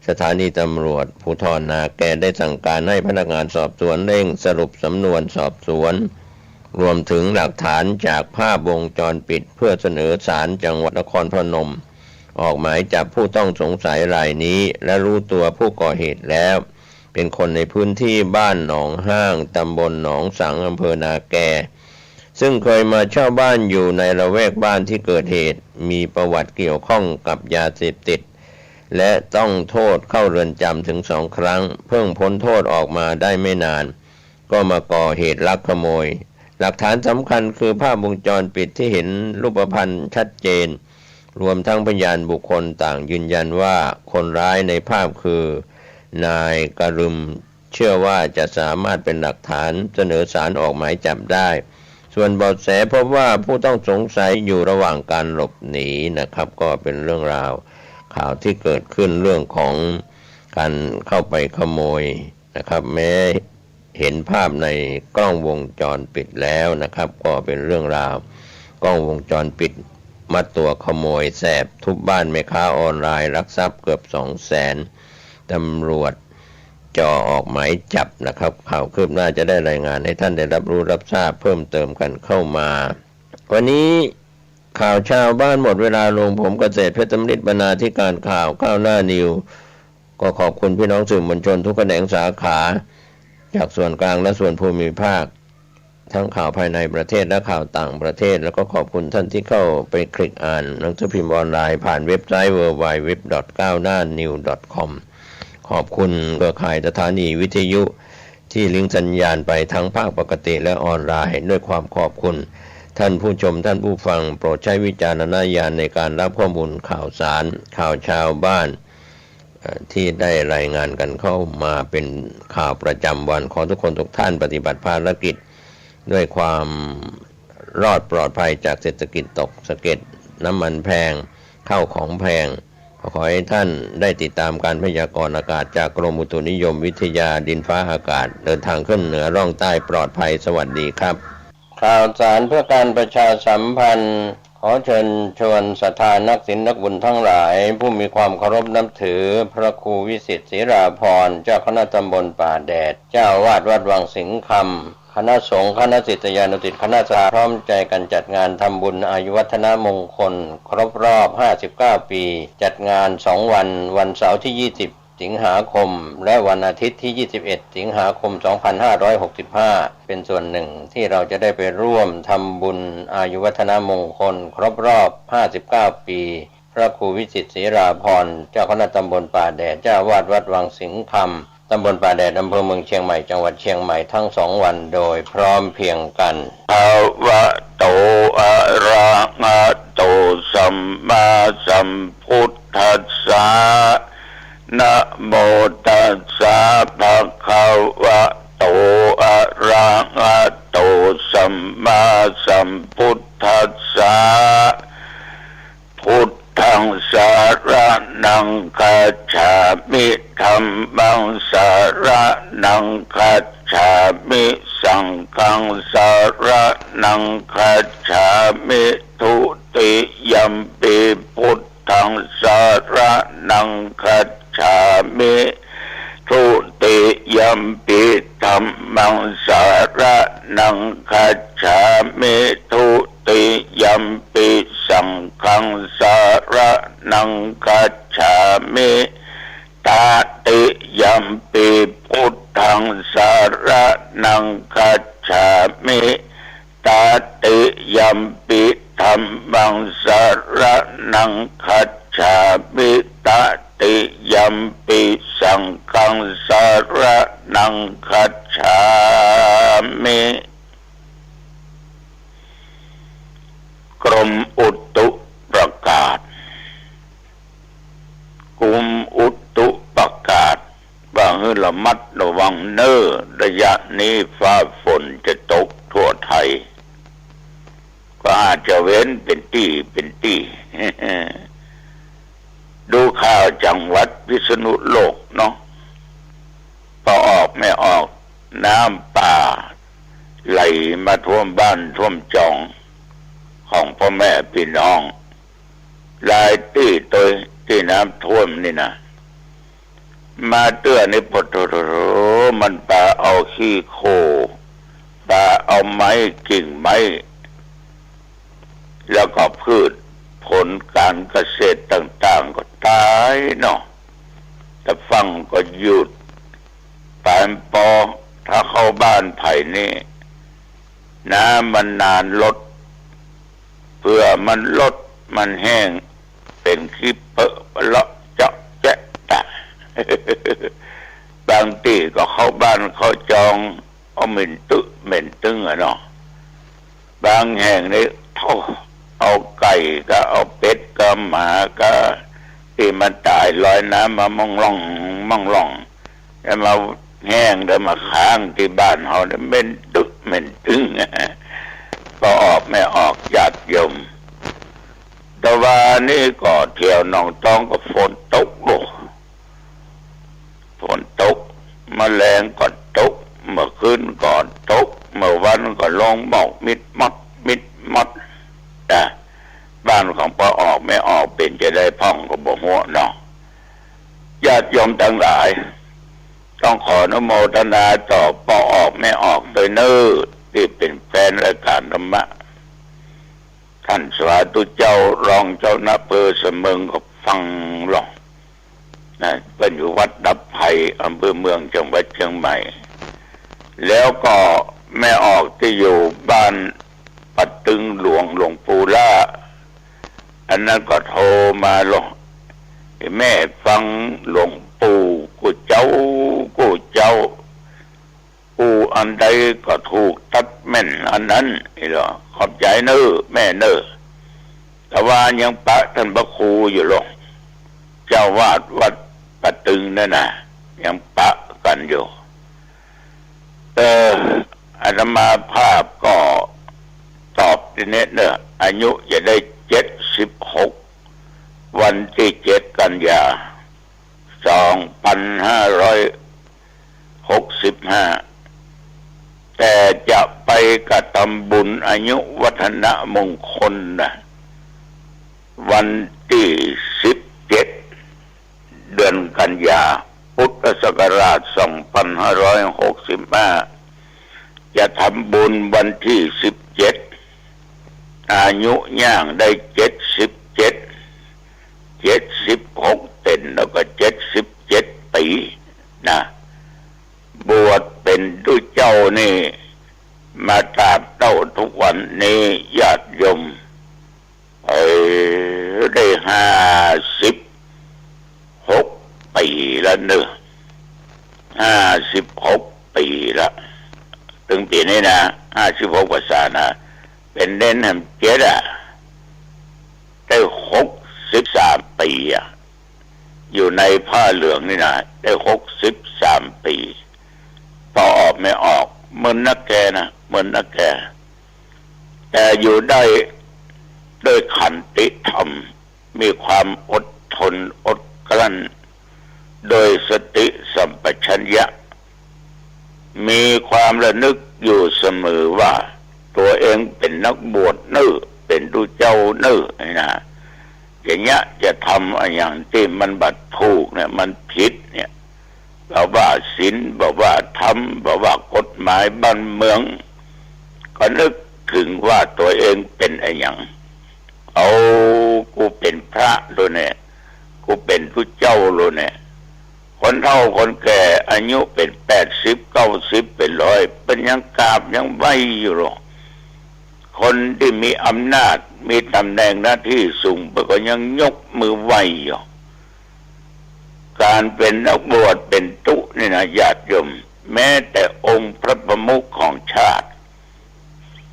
S1: สถานีตำรวจภูธรนาแกได้สั่งการให้พนักงานสอบสวนเร่งสรุปสำนวนสอบสวนรวมถึงหลักฐานจากภาพวงจรปิดเพื่อเสนอศาลจังหวัดนครพนมออกหมายจับผู้ต้องสงสัยรายนี้และรู้ตัวผู้ก่อเหตุแล้วเป็นคนในพื้นที่บ้านหนองห้างตำบลหนองสังอำเภอนาแกซึ่งเคยมาเช่าบ้านอยู่ในละแวกบ้านที่เกิดเหตุมีประวัติเกี่ยวข้องกับยาเสพติดและต้องโทษเข้าเรือนจำถึง2 ครั้งเพิ่งพ้นโทษออกมาได้ไม่นานก็มาก่อเหตุลักขโมยหลักฐานสำคัญคือภาพวงจรปิดที่เห็นรูปพรรณชัดเจนรวมทั้งพยานบุคคลต่างยืนยันว่าคนร้ายในภาพคือนายกะรึม เชื่อว่าจะสามารถเป็นหลักฐานเสนอศาลออกหมายจับได้ส่วนเบาะแสพบว่าผู้ต้องสงสัยอยู่ระหว่างการหลบหนีนะครับก็เป็นเรื่องราวข่าวที่เกิดขึ้นเรื่องของการเข้าไปขโมยนะครับแม้เห็นภาพในกล้องวงจรปิดแล้วนะครับก็เป็นเรื่องราวกล้องวงจรปิดมัดตัวขโมยแสบทุบบ้านแม่ค้าออนไลน์ลักทรัพย์เกือบ200,000ตำรวจจ่อออกหมายจับนะครับข่าวคืบหน้าจะได้รายงานให้ท่านได้รับรู้รับทราบเพิ่มเติมกันเข้ามาวันนี้ข่าวชาวบ้านหมดเวลาลงผมเกษตรเพชรสำริดบรรณาธิการข่าวก้าวหน้านิวก็ขอบคุณพี่น้องสื่อมวลชนทุกแขนงสาขาจากส่วนกลางและส่วนภูมิภาคทั้งข่าวภายในประเทศและข่าวต่างประเทศแล้วก็ขอบคุณท่านที่เข้าไปคลิกอ่านหนังสือพิมพ์ออนไลน์ผ่านเว็บไซต์ www.gawnahnew.com ขอบคุณเครือข่ายสถานีวิทยุที่ลิงก์สัญญาณไปทั้งภาคปกติและออนไลน์ด้วยความขอบคุณท่านผู้ชมท่านผู้ฟังโปรดใช้วิจารณญาณในการรับข้อมูลข่าวสารข่าวชาวบ้านที่ได้รายงานกันเข้ามาเป็นข่าวประจำวันขอทุกคนทุกท่านปฏิบัติภารกิจด้วยความรอดปลอดภัยจากเศรษฐกิจตกสะเก็ดน้ำมันแพงข้าวของแพงขอให้ท่านได้ติดตามการพยากรณ์อากาศจากกรมอุตุนิยมวิทยาดินฟ้าอากาศเดินทางขึ้นเหนือร่องใต้ปลอดภัยสวัสดีครับข่าวสารเพื่อการประชาสัมพันธ์ขอเชิญชวนศรัทธานักศีลนักบุญทั้งหลายผู้มีความเคารพนับถือพระครูวิสิทธิ์ศิราภรณ์เจ้าคณะตำบลป่าแดดเจ้าวาดวัดวังสิงห์คำคณะสงฆ์คณะศิษยานุศิษย์คณะสาพร้อมใจกันจัดงานทำบุญอายุวัฒนมงคลครบรอบ59ปีจัดงาน2วันวันเสาร์ที่20สิงหาคมและวันอาทิตย์ที่21สิงหาคม2565เป็นส่วนหนึ่งที่เราจะได้ไปร่วมทำบุญอายุวัฒนมงคลครบรอบ59ปีพระครูวิสิทธิ์ศิราภรณ์เจ้าคณะตำบลป่าแดดเจ้าวาดวัดวังสิงห์คำตำบลป่าแดดอำเภอเมืองเชียงใหม่จังหวัดเชียงใหม่ทั้ง2วันโดยพร้อมเพรียงกัน
S2: อะวะโตอะระหะโตสัมมาสัมพุทธัสสะนะโมตัสสะภะคะวะโตอะระหะโตสัมมาสัมพุทธัสสะพุทธังสารนังคัจฉามิธัมมังสารนังคัจฉามิสังฆังสารนังคัจฉามิทุติยัมปิพุทธังสารนังคัจฉามิทุติยัมปิธัมมังสารนังคัจฉามิทุติยัมปิสังฆังสารนังคัจฉามิตติยัมปิพุทธังสารนังคัจฉามิตติยัมปิธัมมังสารนังคัจฉามิตติยัมปิสังฆังสารนังคัจฉามิกรมอุตุประกาศกรมอุตุประกาศว่าให้ระมัดระวังเน้อระยะนี้ฟ้าฝนจะตกทั่วไทยก็อาจจะเว้นเป็นที่ ดูข่าวจังหวัดพิษณุโลกเนาะพอออกไม่ออกน้ำป่าไหลมาท่วมบ้านท่วมจองของพ่อแม่พี่น้องหลายที่ตัวที่น้ำท่วมนี่นะมาเตือนในปทโรมันปาเอาขี้โคปาเอาไม้กิ่งไม้แล้วก็พืชผลการเกษตรต่างๆก็ตายเนาะแต่ฟังก็หยุดปานปอถ้าเข้าบ้านไผ่นี่น้ำมันนานลดเพื่อมันลดมันแห้งเป็นขี้เปอะเลาะเจาะแจ๊ะตะ บางทีก็เข้าบ้านเขาจองเอาเหม็นตึงอะเนาะบางแห่งนี่เอาไก่ก็เอาเป็ดก็หมาก็ที่มันตายลอยน้ำมามองล่องแล้วมา แห้งแล้วมาค้างที่บ้านเขาเนี่ยเป็นตึกเป็นตึงก็ออกไม่ออกญาติโยมแต่ว่านี่ก็เที่ยวหนองตองก็ฝนตกโลฝนตกแมลงก็ตกเมื่อคืนก่อนตกเมื่อวันก็ลงหมอกมิดมัดบ้านของป้าออกไม่ออกเป็นจะได้พ่องก็บ่หัวเนาะญาติโยมทั้งหลายต้องขออนุโมทนาต่อป้าออกไม่ออกโดยเนื้อที่เป็นแฟนรายการธรรมะท่านสาธุเจ้ารองเจ้าหน้าอำเภอเสมิงก็ฟังหรอกนะเป็นอยู่วัดดับภัยอำเภอเมืองจังหวัดเชียงใหม่แล้วก็แม่ออกที่อยู่บ้านปัดตึงหลวงปู่ล่าอันนั้นก็โทรมาหรอกแม่ฟังหลวงปู่กูเจ้าปู่อันใดก็ถูกตัดแม่นอันนั้นนี่หรอขอบใจเน้อแม่เน้อแต่ว่ายังปะท่านพระครูอยู่หรอกเจ้าวาดวัดปัดตึงนั่นน่ะยังปะกันอยู่อาตมาภาพก็ตอบทีนี้เนี่ยอายุจะได้76วันที่7 กันยา2565แต่จะไปกระทำบุญอายุวัฒนมงคลนะวันที่17เดือนกันยาพุทธศักราช2565จะทำบุญวันที่17อายุย่างได้76เต็นแล้วก็77 ปีนะบวชเป็นด้วยเจ้านี่มาตราบเต้าทุกวันนี้ญาติโยมได้56 ปีแล้วเนอะ56 ปีละถึงปีนี้นะ56 ภาษานะเป็นเน้นแห่งเจ็ดได้63 ปีอยู่ในผ้าเหลืองนี่นะได้63 ปีพอออกไม่ออกเหมือนนักแกนะเหมือนนักแกแต่อยู่ได้ด้วยขันติธรรมมีความอดทนอดกลั้นโดยสติสัมปชัญญะมีความระลึกอยู่เสมอว่าตัวเองเป็นนักบวชเนื้อเป็นดูเจ้าเนื้อนะอย่างเงี้ยจะทำอย่างที่มันบัดถูกเนี่ยมันผิดเนี่ยบอกว่าศีลบอกว่าธรรมบอกว่ากฎหมายบ้านเมืองก็นึกถึงว่าตัวเองเป็นอย่างเอากูเป็นพระด้วยเนี่ยกูเป็นผู้เจ้าเลยเนี่ยคนเฒ่าคนแก่อายุเป็น80 90เป็น100เป็นยังกราบยังไหวอยู่หรอกคนที่มีอำนาจมีตำแหน่งหน้าที่สูงก็ยังยกมือไหวอยู่การเป็นนักบวชเป็นตุนี่นะญาติโยมแม้แต่องค์พระประมุขของชาติ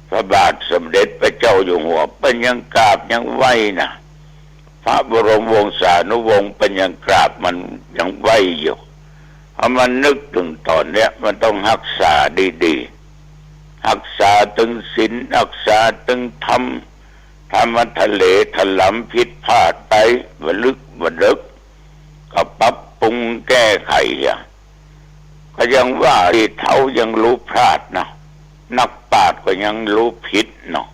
S2: พระบาทสมเด็จพระเจ้าอยู่หัวเป็นยังกราบยังไหวนะพระบรมวงศานุวงศ์เป็นยังกราบมันยังไหวอยู่เพราะมันนึกถึงตอนเนี้ยมันต้องรักษาดีๆรักษาถึงศีลรักษาถึงธรรมถ้ามันทะเลถลำผิดพลาดไปว่าลึกก็ปรับปรุงแก้ไขก็ยังว่าที่เขายังรู้พลาดนะนักปราชญ์ก็ยังรู้ผิดเนาะ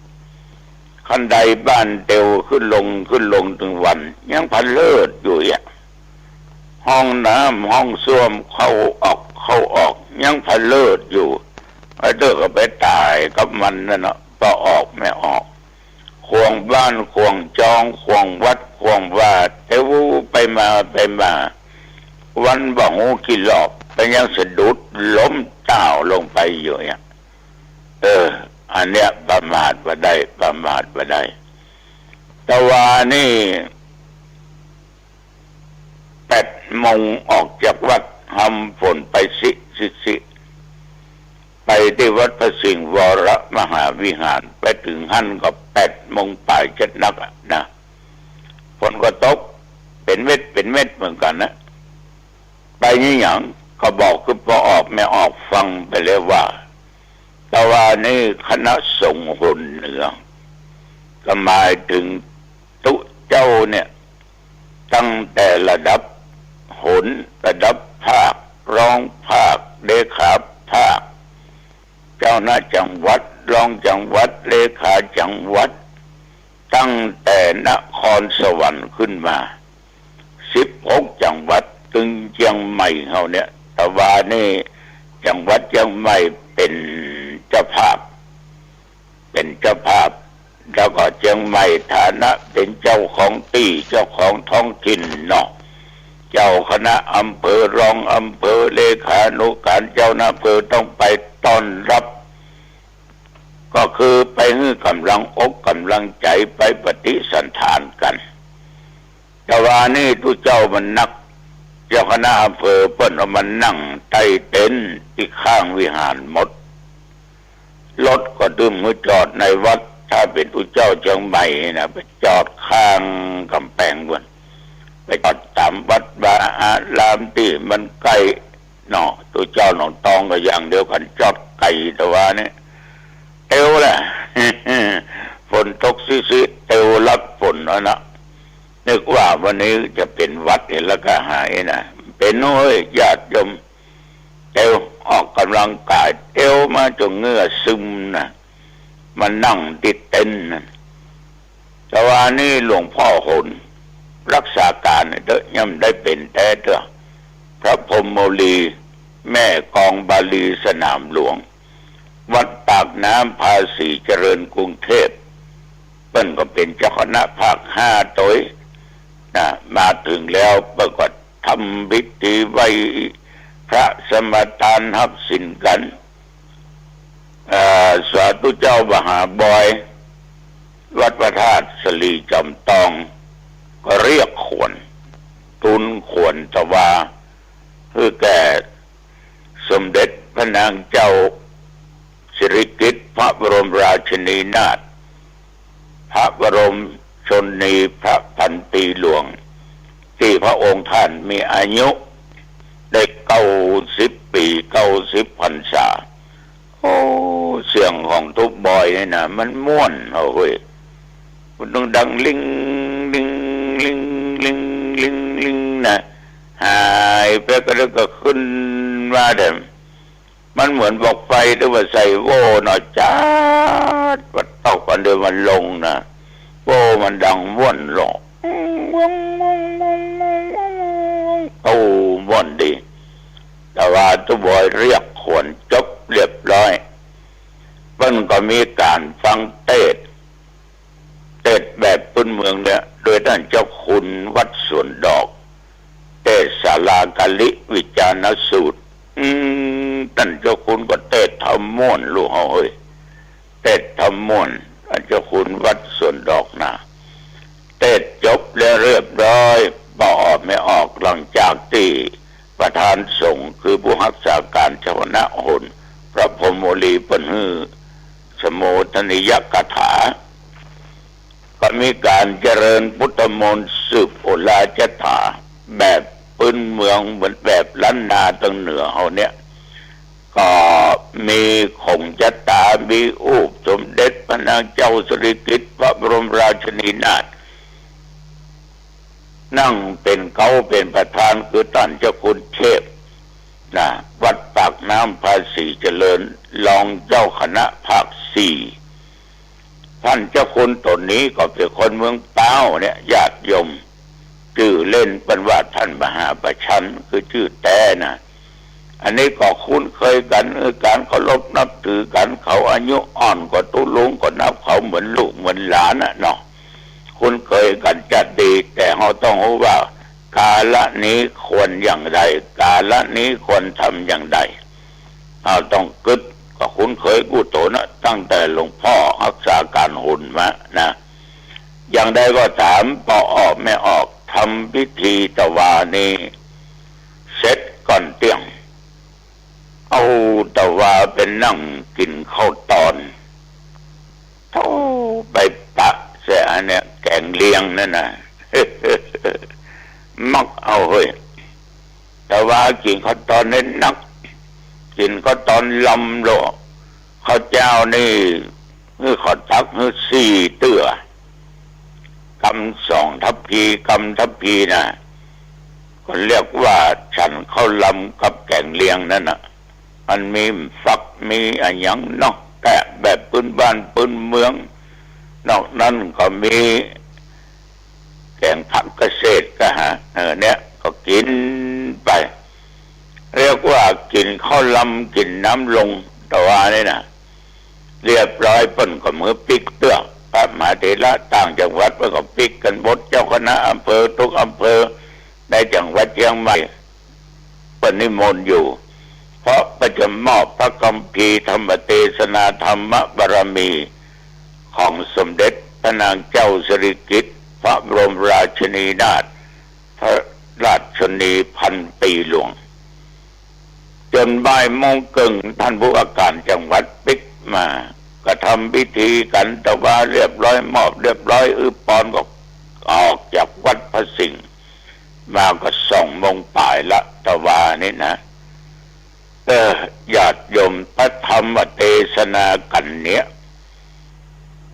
S2: คันใดบ้านเตียวขึ้นลงถึงวันยังพันเลิศอยู่ห้องน้ำห้องส้วมเข้าออกยังพันเลิศอยู่ไอ้เด็กก็ไปตายกับมันนั่นนะก็ออกไม่ออกควงบ้านควงจองควงวัดควงว่าแต่วูไปมาวันบ่หูกี่หลอกไปยังสะดุดล้มเต้าลงไปอยู่เนี่ยอันเนี้ยประมาทว่าได้แต่ว่านี่8 โมงออกจากวัดทำฝนไปสิไปที่วัดพระสิงห์วรมหาวิหารไปถึงหั่นก็8 โมงป่ายจะนักนะฝนก็ตกเป็นเม็ดเหมือนกันนะไปนี่อย่าง ก็บอกคือพอออกไม่ออกฟังไปเลยว่าแต่ว่านี่คณะสงฆ์หนเหนือก็หมายถึงตุเจ้าเนี่ยตั้งแต่ระดับหนระดับภาครองภาคเลขาภาคเจ้าหน้าจังหวัดรองจังหวัดเลขาจังหวัดตั้งแต่นครสวรรค์ขึ้นมา16จังหวัดถึงเชียงใหม่เฮาเนี่ยแต่ว่านี่จังหวัดเชียงใหม่เป็นเจ้าภาพแล้วก็เชียงใหม่ฐานะเป็นเจ้าของที่เจ้าของท้องถิ่นเนาะเจ้าคณะอำเภอรองอำเภอเลขานุการเจ้าหน้าอำเภอต้องไปต้อนรับก็คือไปให้กำลังอกกำลังใจไปปฏิสันถานกันแต่ว่านี่ทุกเจ้ามันนักเจ้าคณะอำเภอเปิ้นเอามันนั่งใต้เต็นท์ที่ข้างวิหารหมดรถก็ดึงมือจอดในวัดถ้าเป็นทุกเจ้าเชียงใหม่นะไปจอดข้างกำแพงบนไปจอดตามวัดวาอารามที่มันใกล้เนาะทุกเจ้าหนองตองก็อย่างเดียวกันจอดไกลแต่ว่านี่เอวแหละ ฝนตกซิๆเอวรับฝนนะนึกว่าวันนี้จะเป็นวัดแล้วก็หายนะเป็นน้อยญาติโยมเอวออกกำลังกายเอวมาจนเหงื่อซึมนะมันนั่งติดเต็นท์นะแต่ว่านี่หลวงพ่อหนรักษาการเด้อย่ำได้เป็นแท้เถอะพระพรหมโมลีแม่กองบาลีสนามหลวงวัดปากน้ำภาษีเจริญกรุงเทพเปิ้นก็เป็นเจ้าคณะภาค5ตัวนะมาถึงแล้วเปิ้นก็ทำพิธีไว้พระสมทานหับสินกันสาธุเจ้ามหาบอยวัดพระธาตุสลีจอมตองก็เรียกขวนทุนขวนตะวาเพื่อแก่สมเด็จพระนางเจ้าสิริกิติ์พระบรมราชินีนาถพระบรมชนนีพระพันปีหลวงที่พระองค์ท่านมีอายุได้90 ปี90 พรรษาโอ้เสียงของทุกบอยนี่นะมันม่วนเอาเว้ยมันต้องดังลิงลิงลิงลิงลิงลิงนะหายไปก็ขึ้นมาเดิมมันเหมือนบอกไฟหรือว่าใส่โว่หน่อยจ้าวัดตกกันเดิมมันลงนะโว่มันดังม่วนหลอกโอ้ม่วนดีแต่ว่าทุกบอยเรียกขวนจบเรียบร้อยเพิ่นก็มีการฟังเทศแบบพื้นเมืองเนี่ยโดยท่านเจ้าคุณวัดสวนดอกเทศศาลากาลิวิจารณสูตรท่านเจ้าคุณก็เทศธรรมม่วนลูกเอ้ยเทศธรรมม่วนท่านเจ้าคุณวัดสวนดอกนะเทศจบแล้วเรียบร้อยบ่ออกไม่ออกหลังจากที่ประธานสงฆ์คือผู้รักษาการเจ้าคณะหนพระพรหมโมลีเปิ้นฮือสโมทนิยกถาก็มีการเจริญพุทธมนต์สืบโอฬารจถาแบบพื้นเมืองเหมือนแบบล้านนาทางเหนือเฮาเนี่ยก็มีคงจตามีอูปสมเด็จพระนางเจ้าสิริกิติ์พระบรมราชินีนาถนั่งเป็นเขาเป็นประธานคือท่านเจ้าคุณเทพนะวัดปากน้ำภาษีเจริญรองเจ้าคณะภาค4ท่านเจ้าคุณตนนี้ก็เป็นคนเมืองเป้าเนี่ยญาติโยมชื่อเล่นเป็นว่าท่านมหาประชันคือชื่อแต่นะอันนี้ก็คุ้นเคยกันการเคารพนับถือกันเขาอายุอ่อนกว่าตุลุงก็นับเขาเหมือนลูกเหมือนหลานน่ะเนาะคุ้นเคยกันจัดดีแต่เราต้องรู้ว่ากาลนี้ควรอย่างไรกาลนี้ควรทำอย่างไรเราต้องกึศก็คุ้นเคยกู้โตนะตั้งแต่หลวงพ่อรักษาการหุ่นมานะอย่างใดก็ถามพอออกไม่ออกทำพิธีตวานี้เสร็จก่อนเที่ยงเอาตวาเป็นนั่งกินข้าวตอนโธ่ไปปะเสียเนี่ยแกงเลียงนั่นนะ มักเอาเฮ้ย แต่ว่ากินข้าวตอนเน้นนักกินข้าวตอนลำโลข้าวเจ้านี่คือขอตักคือสี่เตื้อกำสองทัพพีกำทัพพีนะก็เรียกว่าฉันข้าวลำกับแกงเลียงนั่นน่ะมันมีฝักมีอะไรอย่างเนาะแกะแบบพื้นบ้านพื้นเมืองนอกนั้นก็มีแกงผักเกษตรก็หาเนี่ยก็กินไปเรียกว่ากินข้าวลำกินน้ำลงตะวันนี่นะเรียบร้อยเปิ้นก็มือปิกเตื้อพระมหาเถระต่างจังหวัดเปิ้นก็ปิกกันบดเจ้าคณะอำเภอทุกอำเภอในจังหวัดเชียงใหม่เปิ้นนิมนต์อยู่เพราะประจะมอบพระคัมภีร์ธรรมเทศนาธรรมบารมีของสมเด็จพระนางเจ้าสิริกิติ์พระบรมราชินีนาถพระราชนีพันปีหลวงจนบ่ายโมงครึ่งท่านผู้ว่าการจังหวัดปิกมาก็ทำพิธีกันแต่ว่าเรียบร้อยมอบเรียบร้อยปอนก็ออกจากวัดพระสิงห์มาก็2 โมงป่ายละตะวานี่นะญาติโยมพระธรรมเทศนากันเนี้ย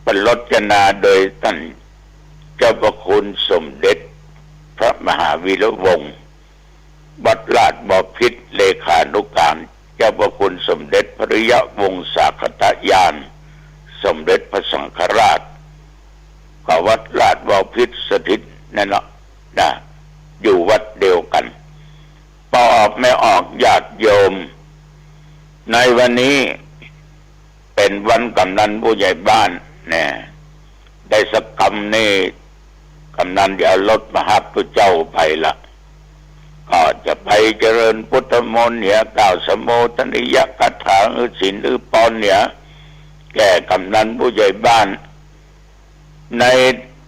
S2: เป็นรจนาโดยท่านเจ้าพระคุณสมเด็จพระมหาวีระวงศ์วัดลาดบ่อพิษเลขานุการเจ้าพระคุณสมเด็จพระริยวงศาคตญาณสมเด็จพระสังฆราชกับวัดลาดบ่อพิษสถิตนั่นเนาะนะอยู่วัดเดียวกันพอออกไม่ออกญาติโยมในวันนี้เป็นวันกำนันผู้ใหญ่บ้านเนี่ยได้สักกรรมนี่กำนันเดี๋ยวรถมาหับพระเจ้าไปละก็จะไปเจริญพุทธมนต์เนี่ยกล่าวสมโภชนิยคาถาศีลปอนเนี่ยแก่กำนันผู้ใหญ่บ้านใน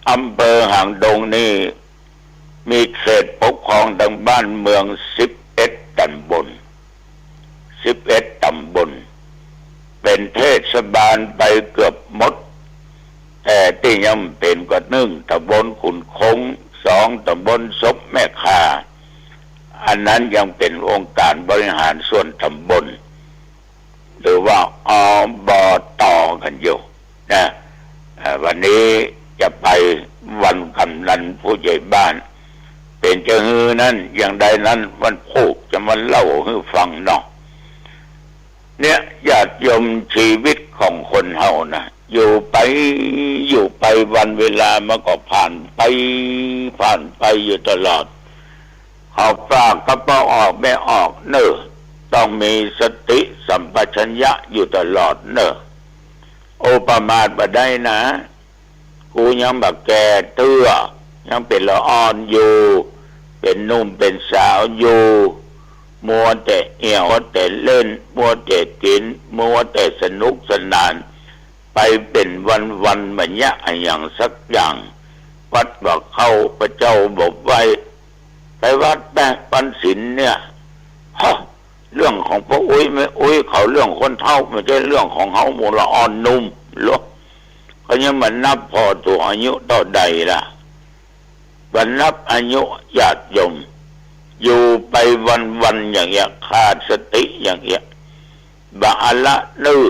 S2: อำเภอหางดงนี่มีเขตปกครองดังบ้านเมือง11 ตำบล11 ตำบลเป็นเทศบาลไปเกือบหมดแต่ที่ยังเป็นกว่า1 ตำบลขุนคง2 ตำบลศพแม่คาอันนั้นยังเป็นองค์การบริหารส่วนตำบลหรือว่าอบต.กันอยู่นะวันนี้จะไปวันกำนันผู้ใหญ่บ้านเป็นเจ้าฮือนั้นอย่างใดนั้นวันพูกจะมาเล่าให้ฟังเนาะเนี่ยญาติโยมชีวิตของคนเฮานะอยู่ไปวันเวลามันก็ผ่านไปอยู่ตลอดเอาปากกระเป๋าออกไม่ออกเนอะต้องมีสติสัมปชัญญะอยู่ตลอดเนอะโอประมาทบ่ได้นะกูยังบักแก่เตื้อยังเป็นละอ่อนอยู่เป็นนุ่มเป็นสาวอยู่มัวแต่เอี่ยวแต่เล่นมัวแต่กินมัวแต่สนุกสนานไปเป็นวันๆมันยะอย่างสักอย่างวัดบอกเข้าพระเจ้าบอกไว้ไปวัดแปะปันศีลเนี่ยเรื่องของพระอุ้ยไม่อุ้ยเขาเรื่องคนเฒ่าไม่ใช่เรื่องของเขาหมู่ละอ่อนนุ่มหรอกเขายังมันนับพอตัวอายุเท่าใดล่ะบรรนับอายุญาติโยมอยู่ไปวันอย่างเงี้ยขาดสติอย่างเงี้ยบาละลื้อ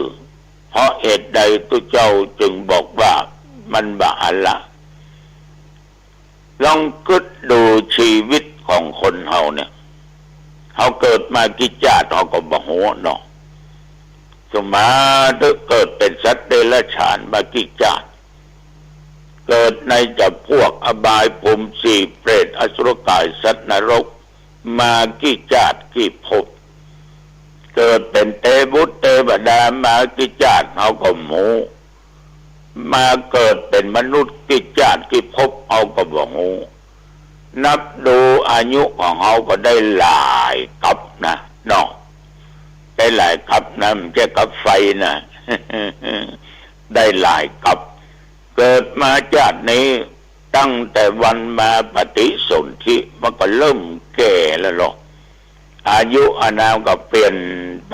S2: เพราะเหตุใดตัวเจ้าจึงบอกว่ามันบาละลองคิดดูชีวิตของคนเฮาเนี่ยเขาเกิดมากี่ชาติเขาก็บ่ฮู้เนาะสมาถ้าเกิดเป็นสัตว์เดรัจฉานมากี่ชาติเกิดในจับพวกอบายภูมิ4เปรตอสุรกายสัตว์นรกมากี่ชาติกี่ภพเกิดเป็นเทวุตเทวดามากี่ชาติเขาก็หมูมาเกิดเป็นมนุษย์กี่ชาติกี่ภพเอาก็บ่ฮู้นับดูอายุของเขาก็ได้หลายกับนะเนาะได้หลายกับนะไม่ใช่กับไฟนะ ได้หลายกับเกิดมาชาตินี้ตั้งแต่วันมาปฏิสนธิมันก็เริ่มแก่แล้วหรอกอายุอานามก็เปลี่ยนไป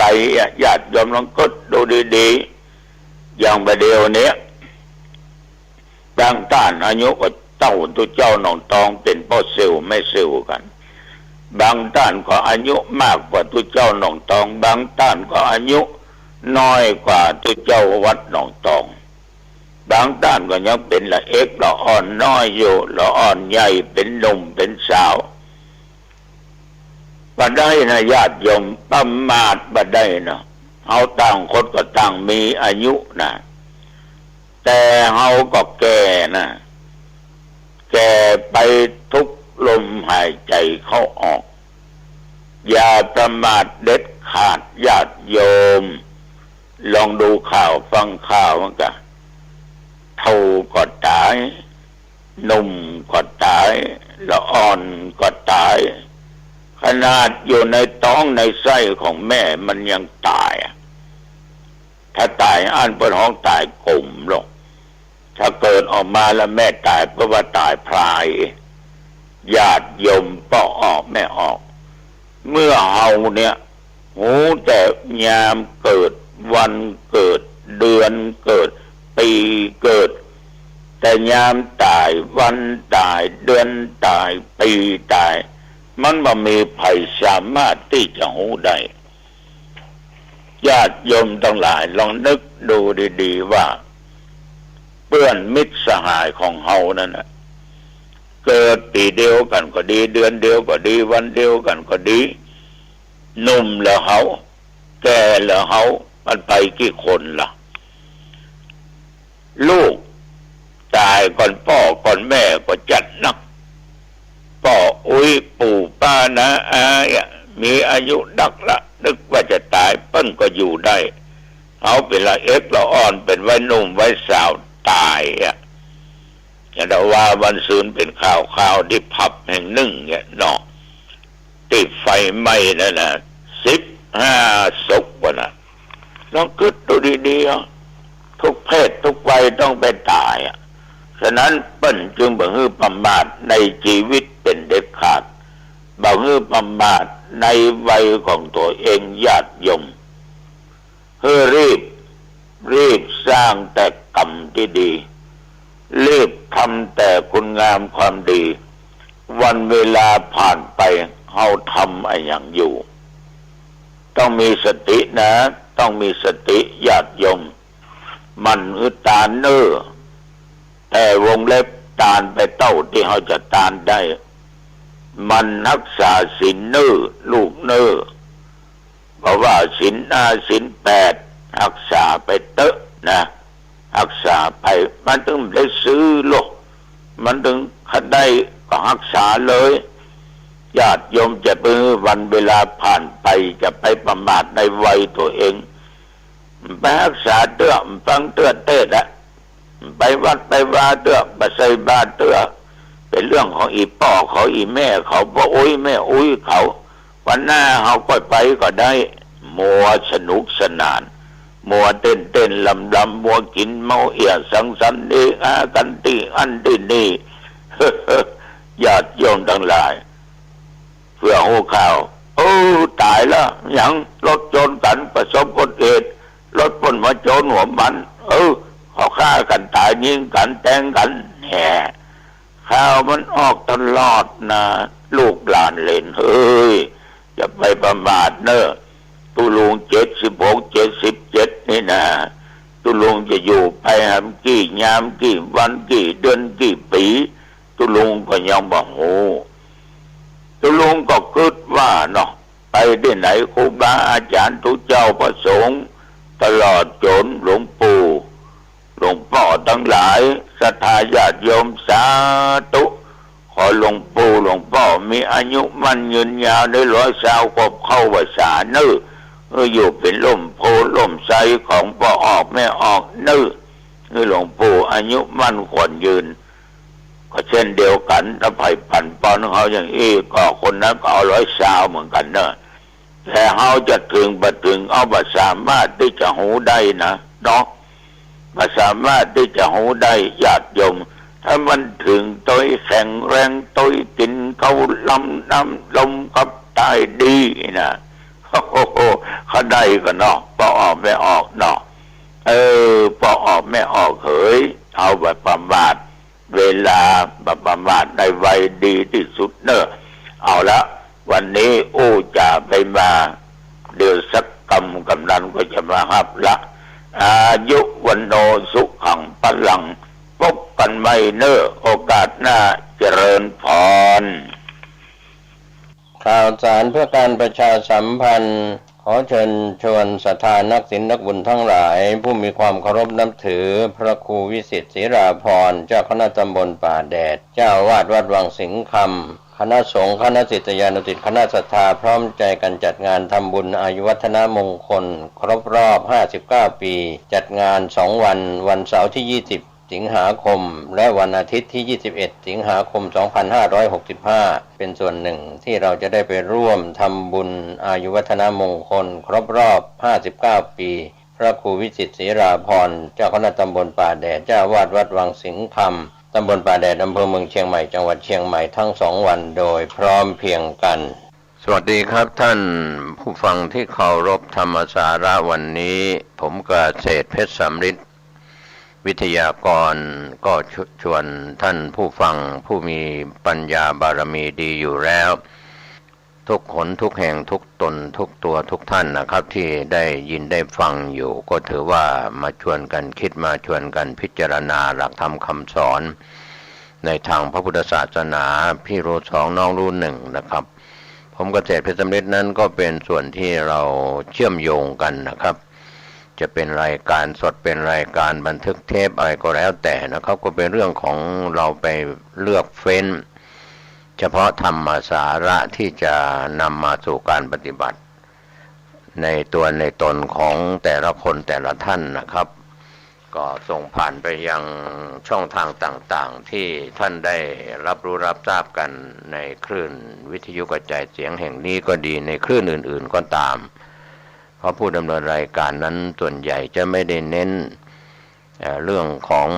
S2: ญาติโยมลองกดดูดีๆอย่างประเดี๋ยวนี้ตั้งต้านอายุก็เต้าตัวเจ้าหนองตองเป็นพ่อเซลไม่เซลกัน บางท่านก็อายุมากกว่าตุเจ้าหนองตองบางท่านก็อายุน้อยกว่าตุเจ้าวัดหนองตองบางท่านก็ยังเป็นละเอกละอ่อนน้อยอยู่ละอ่อนใหญ่เป็นหนุ่มเป็นสาวบัดได้นะญาติโยมประมาทบัดได้นะเอาต่างคนก็ต่างมีอายุนะแต่เฮาก็แก่นะแก่ไปทุกลมหายใจเข้าออกอย่าประมาทเด็ดขาดญาติโยมลองดูข่าวฟังข่าวมันก็เฒ่าก็ตายหนุ่มก็ตายละอ่อนก็ตายขนาดอยู่ในท้องในไส้ของแม่มันยังตายถ้าตายอ่านเป็นห้องตายกลุ่มหรอกถ้าเกิดออกมาแล้วแม่ตายเพราะว่าตายพลายญาติโยมป้อออกแม่ออกเมื่อเฮาเนี่ยหูแต่ยามเกิดวันเกิดเดือนเกิดปีเกิดแต่ยามตายวันตายเดือนตายปีตายมันบ่มีไผสามารถที่จะหูได้ญาติโยมทั้งหลายลองนึกดูดีๆว่าเพื่อนมิตรสหายของเฮานั่นน่ะเกิดปีเดียวกันก็ดีเดือนเดียวก็ดีวันเดียวกันก็ดีหนุ่มแล้วเฮาแก่แล้วเฮามันไปกี่คนล่ะลูกตายก่อนพ่อก่อนแม่ก็จัดนักพ่ออุ้ยปู่ป้านะอามีอายุดักละนึกว่าจะตายเปิ้นก็อยู่ได้เอาเป็นละเอ็กละอ่อนเป็นไว้หนุ่มไว้สาวตายอย่างเราว่าวันซืนเป็นข่าวที่ผับแห่งหนึ่งเนี่ยเนาะติดไฟไหม้นั่นนะ15 ศพวะนะลองคิดดูดีๆทุกเพศทุกวัยต้องไปตายฉะนั้นเปิ้นจึงบ่ฮื้อประมาทในชีวิตเป็นเด็ดขาดบ่ฮื้อประมาทในวัยของตัวเองญาติโยมฮื้อรีบสร้างแต่กรรมที่ดีรีบทำแต่คุณงามความดีวันเวลาผ่านไปเฮาทำอะไรอย่างอยู่ต้องมีสตินะต้องมีสติญาติโยมมันตานเน้อแต่วงเล็บตานไปเต้าที่เขาจะตานได้มันรักษาศีลเน้อลูกเน้อเพราะว่าศีลศีล8รักษาไปเตอะนะรักษาไปมันถึงได้ซื้อโลกมันถึงคันได้ก็รักษาเลยญาติโยมจะไปวันเวลาผ่านไปจะไปประมาทในวัยตัวเองไปรักษาเตื้อฟังเตื้อเทศอะไปวัดไปวาเตื้อไปใส่บาตรเตื้อเป็นเรื่องของอีพ่อเขาอีแม่เขาพ่ออุ้ยแม่อุ้ยเขาวันหน้าเขาก็ไปก็ได้มัวสนุกสนานมัวเต้นลำมัวกินเมาเอียสังสรรค์ดีกันตีอันดีนี่ ญาติโยมทั้งหลายเพื่อหัวข่าวตายแล้วยังรถชนกันประสบอุบัติเหตุรถพ่นมาโจรหัวมันเขาฆ่ากันตายยิงกันแต่งกันแห่ข่าวมันออกตลอดนะลูกหลานเล่นเฮ้ยอย่าไปประมาทเนอะตุลุง76 77นี่นะตุลุงจะอยู่ไปหำกี่ยามกี่วันกี่เดือนกี่ปีตุลุงก็ยังบ่ฮู้ตุลุงก็คิดว่าเนาะไปที่ไหนครูบาอาจารย์ทุกเจ้าประสงค์ตลอดจนหลวงปู่หลวงพ่อทั้งหลายศรัทธาญาติโยมสาธุขอหลวงปู่หลวงพ่อมีอายุมั่นยืนยาวได้100 กบเข้าภาษาเนื้ออยู่เป็นล่มโพล่มไทรของพ่อออกแม่ออกเนื้อหลวงปู่อายุมั่นควรยืนก็เช่นเดียวกันถ้าไผ่ปั่นปอนเขาอย่างก็คนนั้นก็เอา100 เหมือนกันเนอะแต่เขาจะถึงบ่ถึงเอาบ่สามารถที่จะหูได้นะเนาะบ่สามารถที่จะหูได้ญาติโยมถ้ามันถึงตัวแข็งแรงตัวกินเขาน้ำลมกับตายดีนะเขาได้ก็เนาะพอออกไม่ออกเนาะพอออกไม่ออกเฮ้ยเอาแบบประมาทเวลาประมาทในวัยดีที่สุดเนอะเอาละ วันนี้อู้จ่าไปมาเดี๋ยวสักกำนันก็จะมาฮับละอายุวันโนสุขังพลังพบกันใหม่เนอโอกาสหน้าเจริญพร
S1: ข่าวสารเพื่อการประชาสัมพันธ์ขอเชิญชวนศรัทธานักศีลนักบุญทั้งหลายผู้มีความเคารพนับถือพระครูวิสิทธิศิราภรณ์เจ้าคณะตำบลป่าแดดเจ้าวาดวัดวังสิงห์คำคณะสงฆ์คณะศิษยานุศิษย์คณะศรัทธาพร้อมใจกันจัดงานทำบุญอายุวัฒนมงคลครบรอบ59ปีจัดงาน2วันวันเสาร์ที่20สิงหาคมและวันอาทิตย์ที่21สิงหาคม2565เป็นส่วนหนึ่งที่เราจะได้ไปร่วมทำบุญอายุวัฒนมงคลครบรอบ59ปีพระครูวิจิตรศรีราภรณ์เจ้าคณะตำบลป่าแดดเจ้าวาดวัดวังสิงห์คำตำบลป่าแดดอำเภอเมืองเชียงใหม่จังหวัดเชียงใหม่ทั้ง2วันโดยพร้อมเพรียงกันสวัสดีครับท่านผู้ฟังที่เคารพธรรมสาระวันนี้ผมเกษตรเพชรสำริดวิทยากรก็ชวนท่านผู้ฟังผู้มีปัญญาบารมีดีอยู่แล้วทุกคนทุกแห่งทุกตนทุกตัวทุกท่านนะครับที่ได้ยินได้ฟังอยู่ก็ถือว่ามาชวนกันคิดมาชวนกันพิจารณาหลักธรรมคำสอนในทางพระพุทธศาสนาพี่รู้สองน้องรู้หนึ่งนะครับผมเกษตรเพชรสำริดนั้นก็เป็นส่วนที่เราเชื่อมโยงกันนะครับจะเป็นรายการสดเป็นรายการบันทึกเทปอะไรก็แล้วแต่นะครับก็เป็นเรื่องของเราไปเลือกเฟ้นเฉพาะธรรมสาระที่จะนำมาสู่การปฏิบัติในตัวในตนของแต่ละคนแต่ละท่านนะครับก็ส่งผ่านไปยังช่องทางต่างๆที่ท่านได้รับรู้รับทราบกันในคลื่นวิทยุกระจายเสียงแห่งนี้ก็ดีในคลื่นอื่นๆก็ตามเพราะผู้ดำเนินรายการนั้นส่วนใหญ่จะไม่ได้เน้นเรื่องของ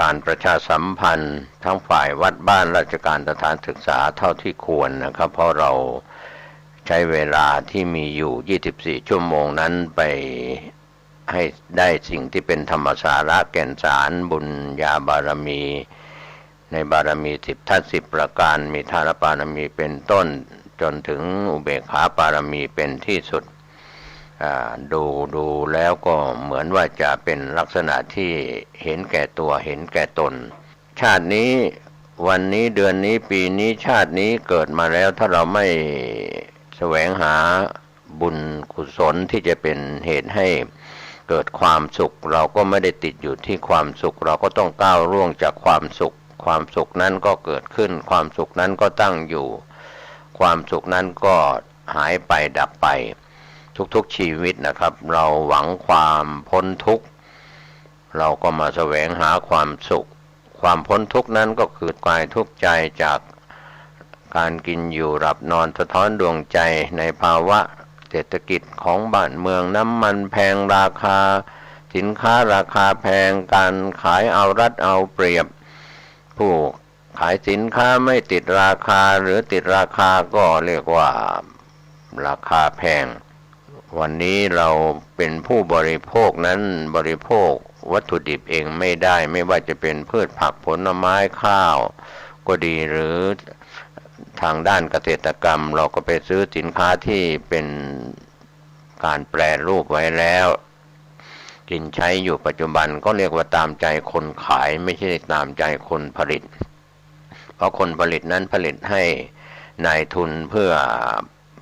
S1: การประชาสัมพันธ์ทั้งฝ่ายวัดบ้านราชการสถานศึกษาเท่าที่ควรนะครับเพราะเราใช้เวลาที่มีอยู่24ชั่วโมงนั้นไปให้ได้สิ่งที่เป็นธรรมสาระแก่นสารบุญญาบารมีในบารมี10ทัศ10ประการมีทานบารมีเป็นต้นจนถึงอุเบกขาบารมีเป็นที่สุดดูแล้วก็เหมือนว่าจะเป็นลักษณะที่เห็นแก่ตัวเห็นแก่ตนชาตินี้วันนี้เดือนนี้ปีนี้ชาตินี้เกิดมาแล้วถ้าเราไม่แสวงหาบุญกุศลที่จะเป็นเหตุให้เกิดความสุขเราก็ไม่ได้ติดอยู่ที่ความสุขเราก็ต้องก้าวล่วงจากความสุขความสุขนั้นก็เกิดขึ้นความสุขนั้นก็ตั้งอยู่ความสุขนั้นก็หายไปดับไปทุกๆชีวิตนะครับเราหวังความพ้นทุกข์เราก็มาแสวงหาความสุขความพ้นทุกข์นั้นก็คือคลายทุกข์ใจจากการกินอยู่หลับนอนสะท้อนดวงใจในภาวะเศรษฐกิจของบ้านเมืองน้ำมันแพงราคาสินค้าราคาแพงการขายเอารัดเอาเปรียบผู้ขายสินค้าไม่ติดราคาหรือติดราคาก็เรียกว่าราคาแพงวันนี้เราเป็นผู้บริโภคนั้นบริโภควัตถุดิบเองไม่ได้ไม่ว่าจะเป็นพืชผักผลไม้ข้าวก็ดีหรือทางด้านเกษตรกรรมเราก็ไปซื้อสินค้าที่เป็นการแปรรูปไว้แล้วกินใช้อยู่ปัจจุบันก็เรียกว่าตามใจคนขายไม่ใช่ตามใจคนผลิตเพราะคนผลิตนั้นผลิตให้นายทุนเพื่อ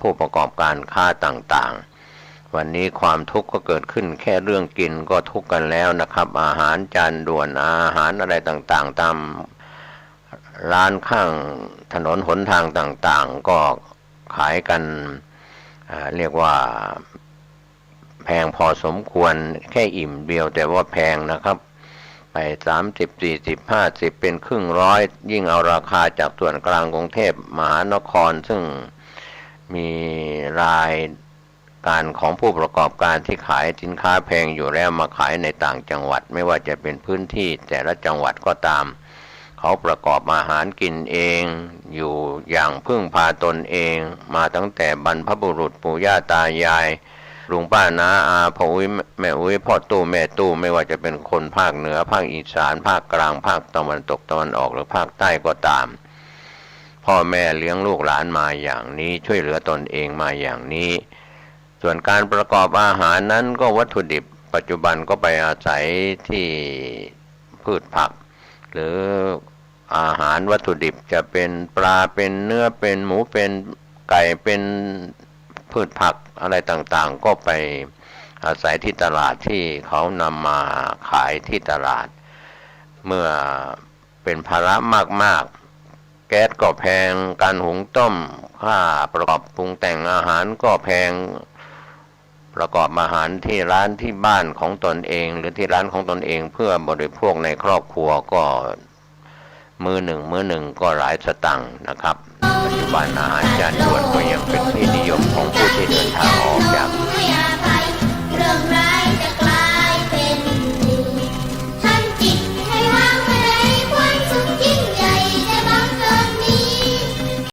S1: ผู้ประกอบการค้าต่างๆวันนี้ความทุกข์ก็เกิดขึ้นแค่เรื่องกินก็ทุกข์กันแล้วนะครับอาหารจานด่วนอาหารอะไรต่างๆตามร้านข้างถนนหนทางต่างๆก็ขายกันเรียกว่าแพงพอสมควรแค่อิ่มเดียวแต่ว่าแพงนะครับไป30 40 50เป็นครึ่งร้อยยิ่งเอาราคาจากส่วนกลางกรุงเทพมหานครซึ่งมีรายการของผู้ประกอบการที่ขายสินค้าแพงอยู่แล้วมาขายในต่างจังหวัดไม่ว่าจะเป็นพื้นที่แต่ละจังหวัดก็ตามเขาประกอบอาหารกินเองอยู่อย่างพึ่งพาตนเองมาตั้งแต่บรรพบุรุษปู่ย่าตายายลุงป้าน้าอาพ่ออุ้ยแม่อุ้ยพ่อตู้แม่ตู้ไม่ว่าจะเป็นคนภาคเหนือภาคอีสานภาคกลางภาคตะวันตกตะวันออกหรือภาคใต้ก็ตาม พ่อแม่เลี้ยงลูกหลานมาอย่างนี้ช่วยเหลือตนเองมาอย่างนี้ส่วนการประกอบอาหารนั้นก็วัตถุดิบปัจจุบันก็ไปอาศัยที่พืชผักหรืออาหารวัตถุดิบจะเป็นปลาเป็นเนื้อเป็นหมูเป็นไก่เป็นพืชผักอะไรต่างๆก็ไปอาศัยที่ตลาดที่เขานำมาขายที่ตลาดเมื่อเป็นภาระมากๆแก๊สก็แพงการหุงต้มค่าประกอบปรุงแต่งอาหารก็แพงประกอบอาหารที่ร้านที่บ้านของตนเองหรือที่ร้านของตนเองเพื่อบริโภคในครอบครัวก็มื้อหนึ่งก็หลายสตังค์นะครับปัจจุบันอาหารจานด่วนก็ยังเป็นที่นิยมของผู้ที่